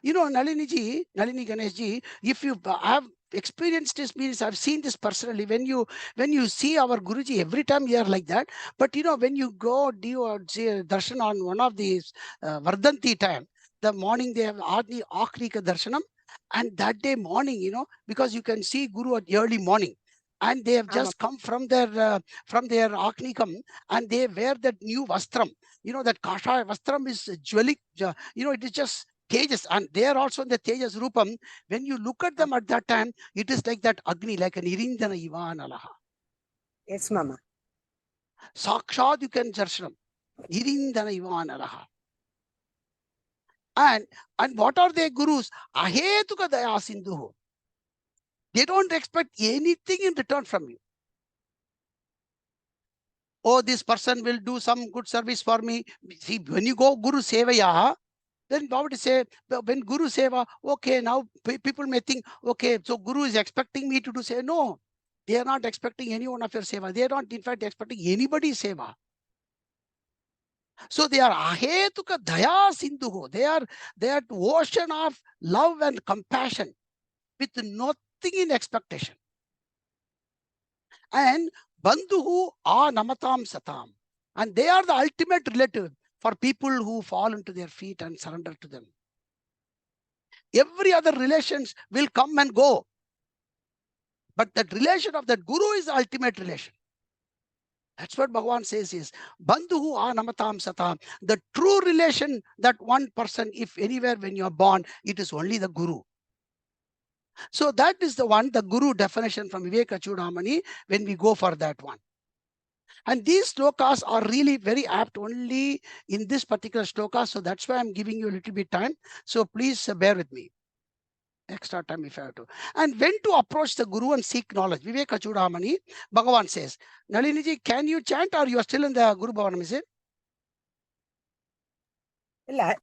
Nalini Ganeshji, if you have experienced this, means I've seen this personally. When you see our Guruji, every time we are like that. But when you go do darshan on one of these Vardhanti time, the morning they have Adni Akrika Darshanam, and that day morning, because you can see Guru at early morning. And they have just come from their Aknikam, and they wear that new Vastram. That Kashaya Vastram is jewelry, it is just Tejas, and they are also in the Tejas Rupam. When you look at them at that time, it is like that Agni, like an Irindana Ivanalaha. Yes, Mama. Sakshad you can Jarshanam. Irindana Ivanalaha. And what are their gurus? Ahetuka Daya Sindhu. They don't expect anything in return from you. Oh, this person will do some good service for me. See, when you go Guru Sevaya, then Baba would say, when Guru Seva, okay, now people may think, okay, so Guru is expecting me to do Seva. No, they are not expecting any one of your Seva. They are not, in fact, expecting anybody's Seva. So they are Ahetuka Daya Sindhu. They are ocean of love and compassion with nothing in expectation. And Bandhuhu A Namatam Satam. And they are the ultimate relative for people who fall into their feet and surrender to them. Every other relations will come and go. But that relation of that Guru is the ultimate relation. That's what Bhagavan says is, Bandhuhu A Namatam Satam. The true relation that one person, if anywhere when you are born, it is only the Guru. So that is the one, the Guru definition from Viveka Chudamani, when we go for that one. And these slokas are really very apt only in this particular sloka. So that's why I'm giving you a little bit time. So please bear with me. Extra time if I have to. And when to approach the Guru and seek knowledge. Viveka Chudamani, Bhagavan says, Naliniji, can you chant or you are still in the Guru Bhavanam, is it? Well,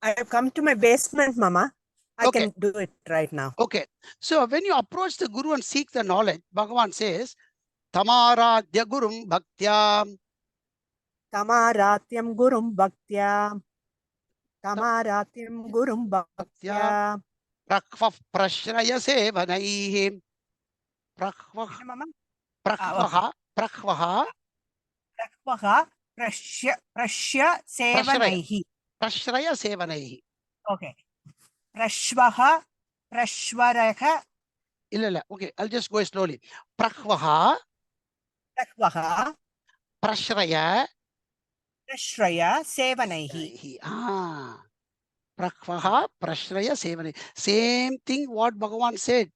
I have come to my basement, Mama. I can do it right now. Okay. So when you approach the Guru and seek the knowledge, Bhagavan says, Tamaradya Gurum Bhaktyam. Tamaratyam Gurum Bhaktya. Tamaratyam Gurum Bhaktya. Prakhva Prashraya Sevanaihi. Prakhvaha Prashya Sevanaihi. Prashraya Sevanaihi. Okay. Prashvaha Prashvaraha. Okay, I'll just go slowly. Prakhvaha Prashraya Sevanaihi. Prakhvaha prashraya sevane. Same thing what Bhagavan said.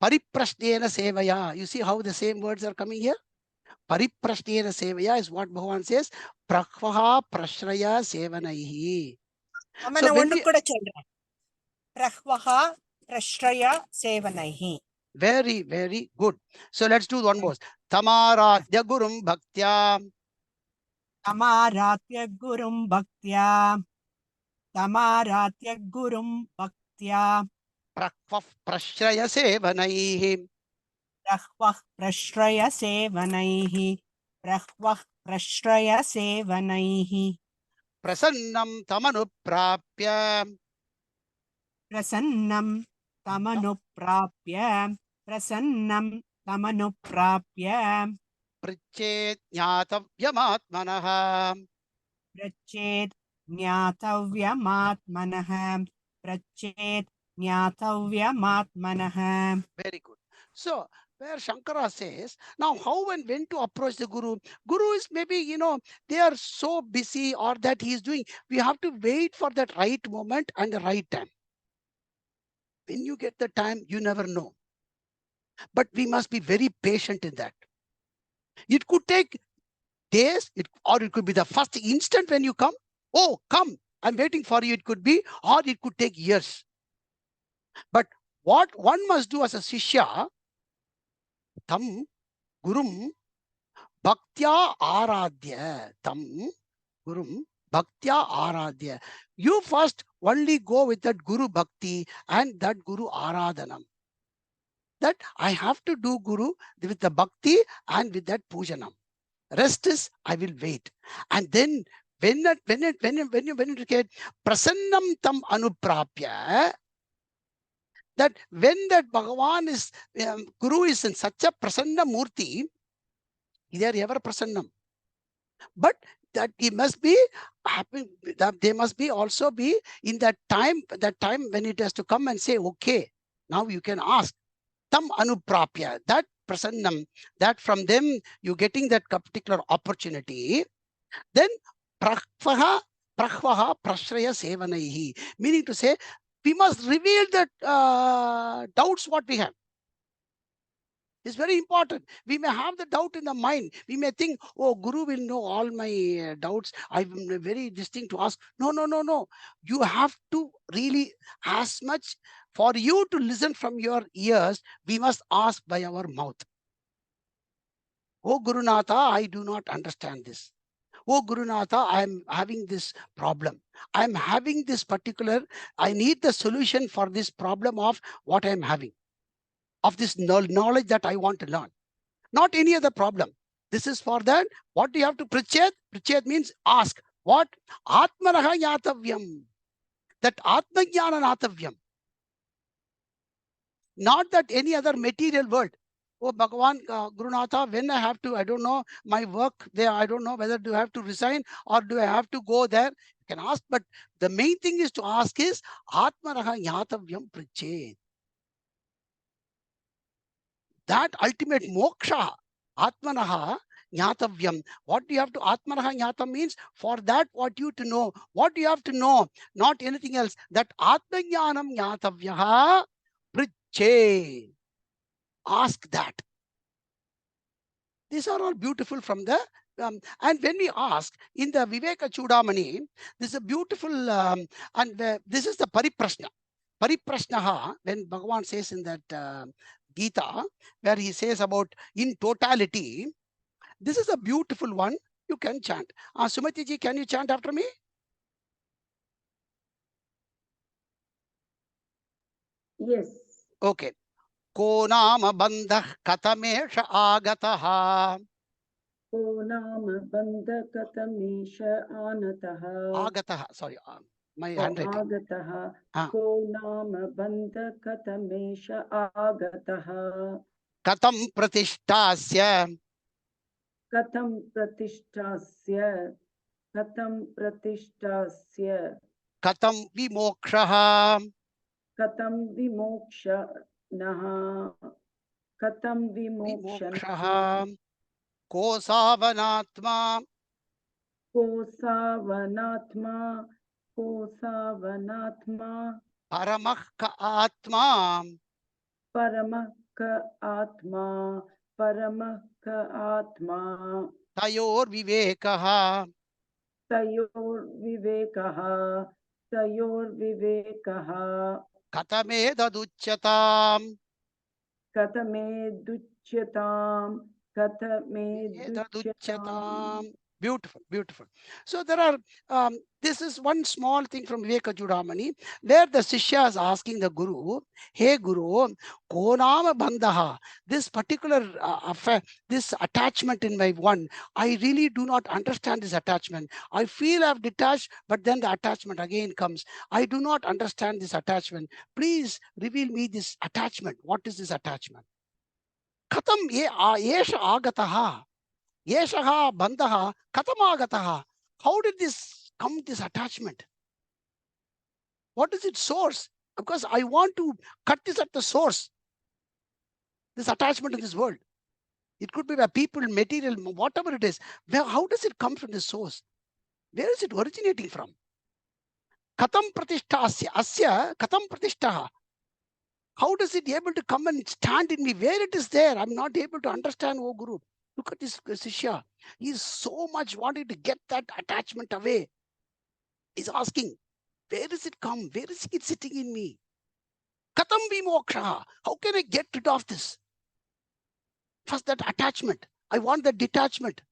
Pariprashnena sevaya. You see how the same words are coming here? Pariprashnena sevaya is what Bhagavan says. Prakhvaha prashraya sevanaihi. Mama, So na when one we kuda chandra. Prahvaha prashraya sevanaihi. very, very good. So let's do one more. Tamaradya gurum bhaktya. Tamaratya gurum bhaktya. Tamaratya gurum bhaktya. Prakhvah prashraya sevanaihi. Prahvah prashraya sevanaihi. Prahvah prashraya sevanaihi. Prasannam tamanuprapya. Prasannam tamanuprapya. Prasannam tamanuprapya. Prichet jnatavyamaatmanaha. Prachet jnatavyamaatmanah. Prachet jnatavyamaatmanah. Very good. So where Shankara says, now how and when to approach the Guru? Guru is maybe, they are so busy or that he is doing. We have to wait for that right moment and the right time. When you get the time, you never know. But we must be very patient in that. It could take days, or it could be the first instant when you come. Oh, come, I'm waiting for you. It could be, or it could take years. But what one must do as a Shishya, tam gurum bhaktya aradhya. Tam gurum bhaktya aradhya. You first only go with that Guru Bhakti and that Guru Aradhanam. That I have to do Guru with the Bhakti and with that Pujanam. Rest is I will wait. And then when you get prasannam tam anuprapya, that when that Bhagavan is Guru is in such a prasanna murti, they are ever prasannam. But that he must be happy, that they must be also be in that time when it has to come and say, okay, now you can ask. Tam anuprapya, that prasannam, that from them you getting that particular opportunity. Then prakhvaha prashraya sevanaihi, meaning to say we must reveal that doubts what we have. It's very important. We may have the doubt in the mind. We may think, oh, Guru will know all my doubts. I'm very distinct to ask. No. You have to really, as much for you to listen from your ears, we must ask by our mouth. Oh, Gurunatha, I do not understand this. Oh, Gurunatha, I am having this problem. I am having this particular, I need the solution for this problem of what I am having, of this knowledge that I want to learn. Not any other problem. This is for that. What do you have to prichet? Prichet means ask. What? Atmanaha yatavyam. That Atma Jnana natavyam. Not that any other material world. Oh, Bhagavan, Gurunatha, when I have to, I don't know, my work there, I don't know whether do I have to resign or do I have to go there. You can ask, but the main thing is to ask is Atmanaha yatavyam prichet. That ultimate moksha, Atmanaha Jnatavyam. What do you have to Atmanaha Jnatam means? For that, what you to know. What do you have to know? Not anything else. That Atmajnanam Jnatavyaha Priche. Ask that. These are all beautiful from the and when we ask in the Viveka Chudamani, this is a beautiful and this is the Pariprashna. Pariprashnaha, when Bhagavan says in that Gita, where he says about in totality, this is a beautiful one. You can chant. Sumati ji, can you chant after me? Yes. Okay. Ko nama bandha katamesha agataha. Ko nama bandha katamesha anataha. Agataha. Sorry, my Oh, handwriting. agataha. Ah. Ko nama bandha katamesha agataha. Katam pratistasya. Katam pratistasya. Katam pratistasya. Katam vimokshaha. Katam vimoksha naha. Katam vimoksha Vimokshaha. Kosavanatma. Kosavanatma. kosavanatma paramah ka atma paramah ka atma paramah ka atma tayor vivekaha. tayor vivekaha Katame daduchyatam. katameduchyatam Daduchyatam. Beautiful, beautiful. So there are, this is one small thing from Viveka Chudamani, where the Shishya is asking the Guru, hey Guru, konama bandhaha, this particular affair, this attachment in my one, I really do not understand this attachment. I feel I've detached, but then the attachment again comes. I do not understand this attachment. Please reveal me this attachment. What is this attachment? Katam yesha agataha. Yeshaha bandhaha katamagataha. How did this come, this attachment? What is its source? Because I want to cut this at the source, this attachment in this world. It could be by people, material, whatever it is. How does it come from the source? Where is it originating from? Katam pratishtha asya katam pratishtha. How does it able to come and stand in me? Where it is there? I'm not able to understand, oh Guru. Look at this Shishya. He is so much wanting to get that attachment away. He's asking, where does it come? Where is it sitting in me? Katam vimoksha. How can I get rid of this? First, that attachment. I want that detachment.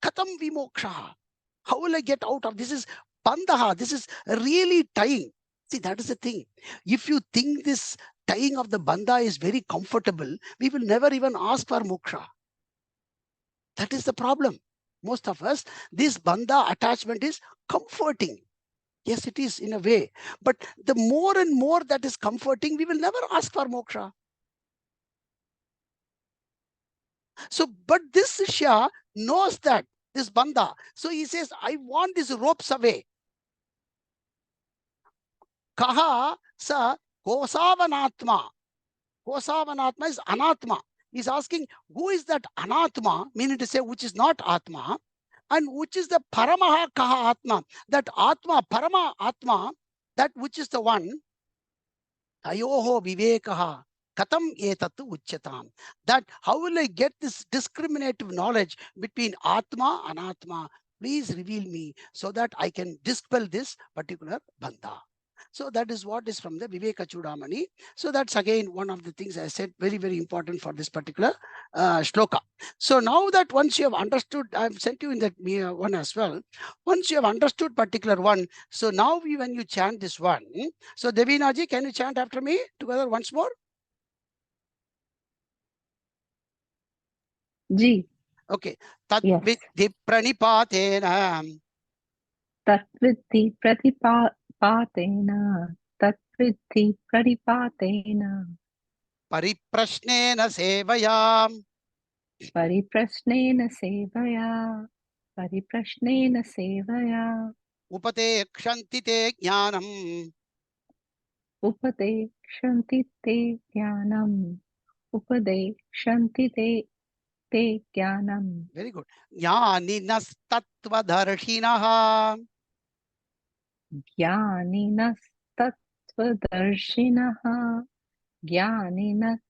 Katam vimoksha. How will I get out of this? Is bandhaha. This is really tying. See, that is the thing. If you think this tying of the bandha is very comfortable, we will never even ask for moksha. That is the problem. Most of us, this bandha attachment is comforting. Yes, it is in a way. But the more and more that is comforting, we will never ask for moksha. So, but this Shishya knows that, this bandha. So he says, I want these ropes away. Kaha sa kosavanatma. Kosavanatma is anatma. He's asking, who is that anatma, meaning to say, which is not atma, and which is the paramaha kaha atma, that atma, parama atma, that which is the one, tayoho vivekaha, katam etatu uchyatam. That how will I get this discriminative knowledge between atma and anatma? Please reveal me so that I can dispel this particular bandha. So that is what is from the Viveka Chudamani. So that's again one of the things I said, very, very important for this particular shloka. So now that once you have understood, I've sent you in that one as well. Once you have understood particular one, so now when you chant this one, so Devinaji, can you chant after me together once more? Ji. Okay. Yes. Tatviddhi pranipathena. Tatviddhi pratipatena. Tatviddhi pratipatena. Pariprashnena sevayam. Pariprashnena sevaya. Pariprashnena sevaya. Upatekshanti te jnanam. Upadekshanti te jnanam. Upadekshanti te jnanam. Very good. Jnaninas tattvadharshinaha. Gyaninas tattvadarshinaha. Gyaninas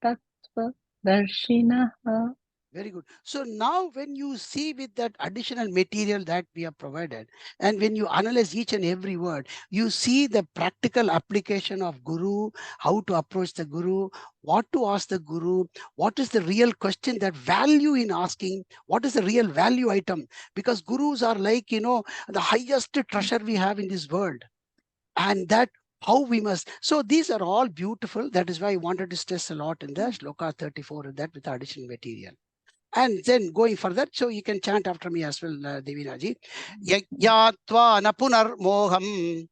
tattvadarshinaha. Very good. So now when you see with that additional material that we have provided, and when you analyze each and every word, you see the practical application of Guru, how to approach the Guru, what to ask the Guru, what is the real question, that value in asking, what is the real value item? Because Gurus are like, the highest treasure we have in this world. And that how we must. So these are all beautiful. That is why I wanted to stress a lot in the Shloka 34 and that with additional material. And then going further, so you can chant after me as well, Devinaji. Yagyatva na punar moham.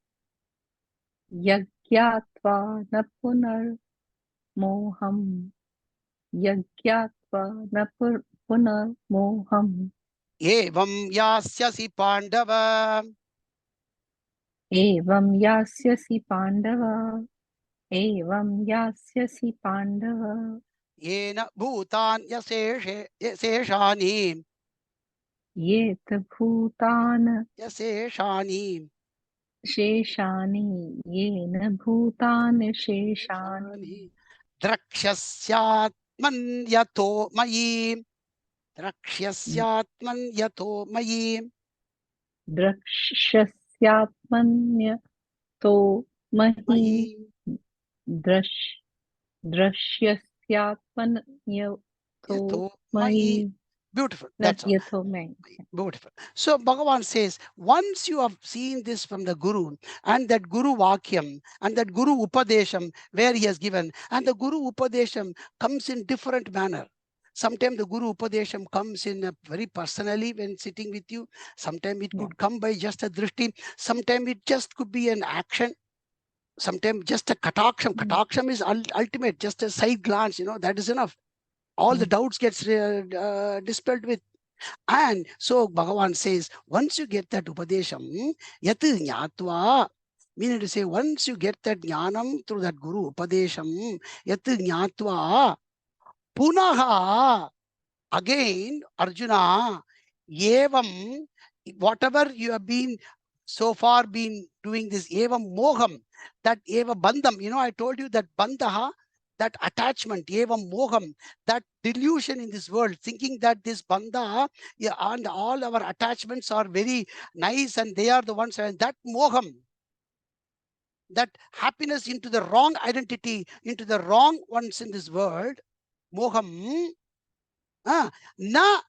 Yagyatva na punar moham. Yagyatva na punar moham. Evam yasyasi pandava. Evam yasyasi pandava. Evam yasyasi pandava. Yena bhutan yaseshani. Yeta bhutana. Yaseshani. शेषानि येन भूतानि शेषानि द्रक्ष्यस्यात्मन् यतो मयि द्रक्ष्यस्यात्मन् यतो मयि द्रक्ष्यस्यात्मन्यतो महि मयि दृश्यस्यात्मन्यतो यतो मयि मयि. Beautiful. that That's all. yatho mein. Beautiful. So Bhagavan says, once you have seen this from the Guru and that Guru Vakyam and that Guru Upadesham where he has given, and the Guru Upadesham comes in different manner. Sometimes the Guru Upadesham comes in a very personally when sitting with you. Sometimes it could come by just a drishti. Sometimes it just could be an action. Sometimes just a kataksham. Kataksham is ultimate, just a side glance, that is enough. All the doubts gets dispelled with. And so Bhagavan says, once you get that upadesham, yat jnatva, meaning to say, once you get that jnanam through that Guru upadesham, yat jnatva, punaha, again, Arjuna, evam, whatever you have been so far been doing this evam moham, that eva bandham, I told you that bandha, that attachment, evam moham, that delusion in this world, thinking that this bandha and all our attachments are very nice and they are the ones, and that moham, that happiness into the wrong identity, into the wrong ones in this world, moham, na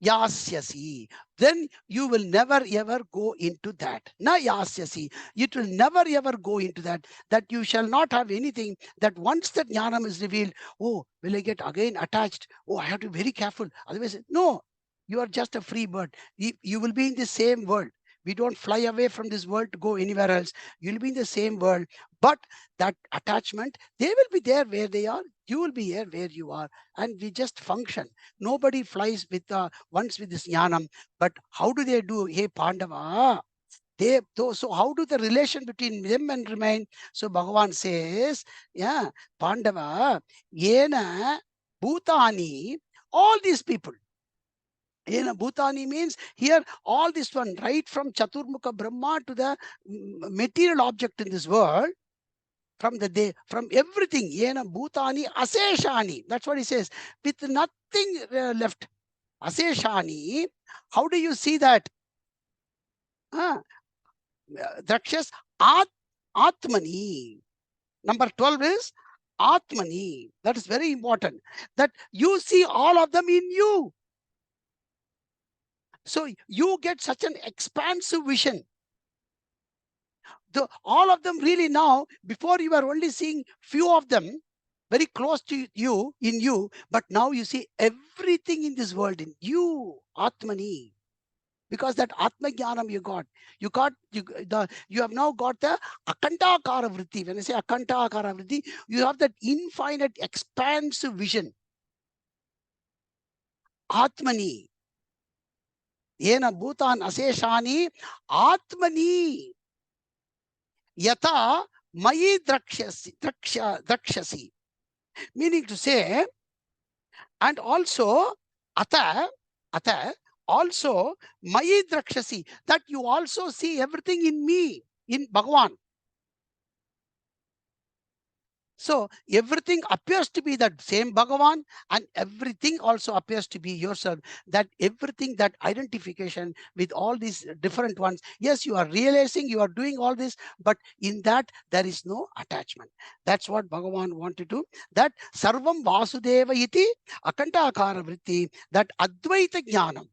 yasyasi, then you will never ever go into that. Na yasyasi, it will never ever go into that, that you shall not have anything, that once that jnanam is revealed, oh, will I get again attached? Oh, I have to be very careful. Otherwise, no, you are just a free bird. You will be in the same world. We don't fly away from this world to go anywhere else. You'll be in the same world. But that attachment, they will be there where they are. You will be here where you are. And we just function. Nobody flies with once with this jnanam. But how do they do? Hey, Pandava. So how do the relation between them and remain? So Bhagavan says, yeah, Pandava, yena, bhutani, all these people. Yena bhutani means here all this one, right from Chaturmukha Brahma to the material object in this world, from everything, yena bhutani aseshani, that's what he says, with nothing left. Aseshani, how do you see that? Drakshas atmani. Number 12 is atmani. That is very important, that you see all of them in you. So you get such an expansive vision. All of them really now, before you were only seeing few of them very close to you, in you, but now you see everything in this world in you, Atmani. Because that Atma Jnanam you have now got the Akantakara Vritti. When I say Akantakara Vritti, you have that infinite expansive vision. Atmani. Yena bhutan aseshani Atmani. Yata mayi drakshasi. Meaning to say, and also ata, also mayi drakshasi, that you also see everything in me, in Bhagavan. So everything appears to be that same Bhagavan, and everything also appears to be yourself. That everything, that identification with all these different ones. Yes, you are realizing you are doing all this, but in that there is no attachment. That's what Bhagavan wanted to. That Sarvam Vasudeva iti Akantakara Vritti, that Advaita Jnanam.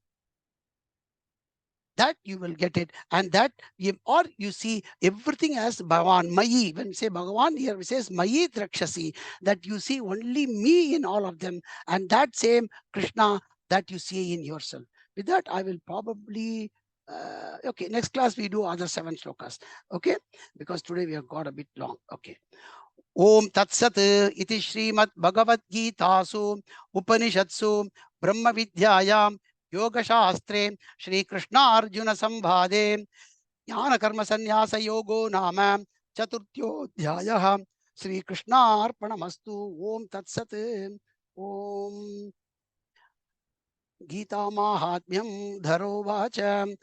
That you will get it, and that you see everything as Bhagavan, Mayi. When we say Bhagavan, here we says Mayi Drakshasi, that you see only me in all of them, and that same Krishna that you see in yourself. With that, I will probably okay, next class we do other 7 shlokas. Okay, because today we have got a bit long. Okay. Om Tat Sat iti Srimad Bhagavad Gitasu Upanishatsu Brahma Vidyayam Yoga Shastre Shri Krishna Arjuna Sambhade Jnana Karma Sannyasa Yogo Nama Chaturtyodhyayah. Shri Krishna Arpanamastu. Om Tat Sat. Om Gita Mahatmyam Dharo Vacha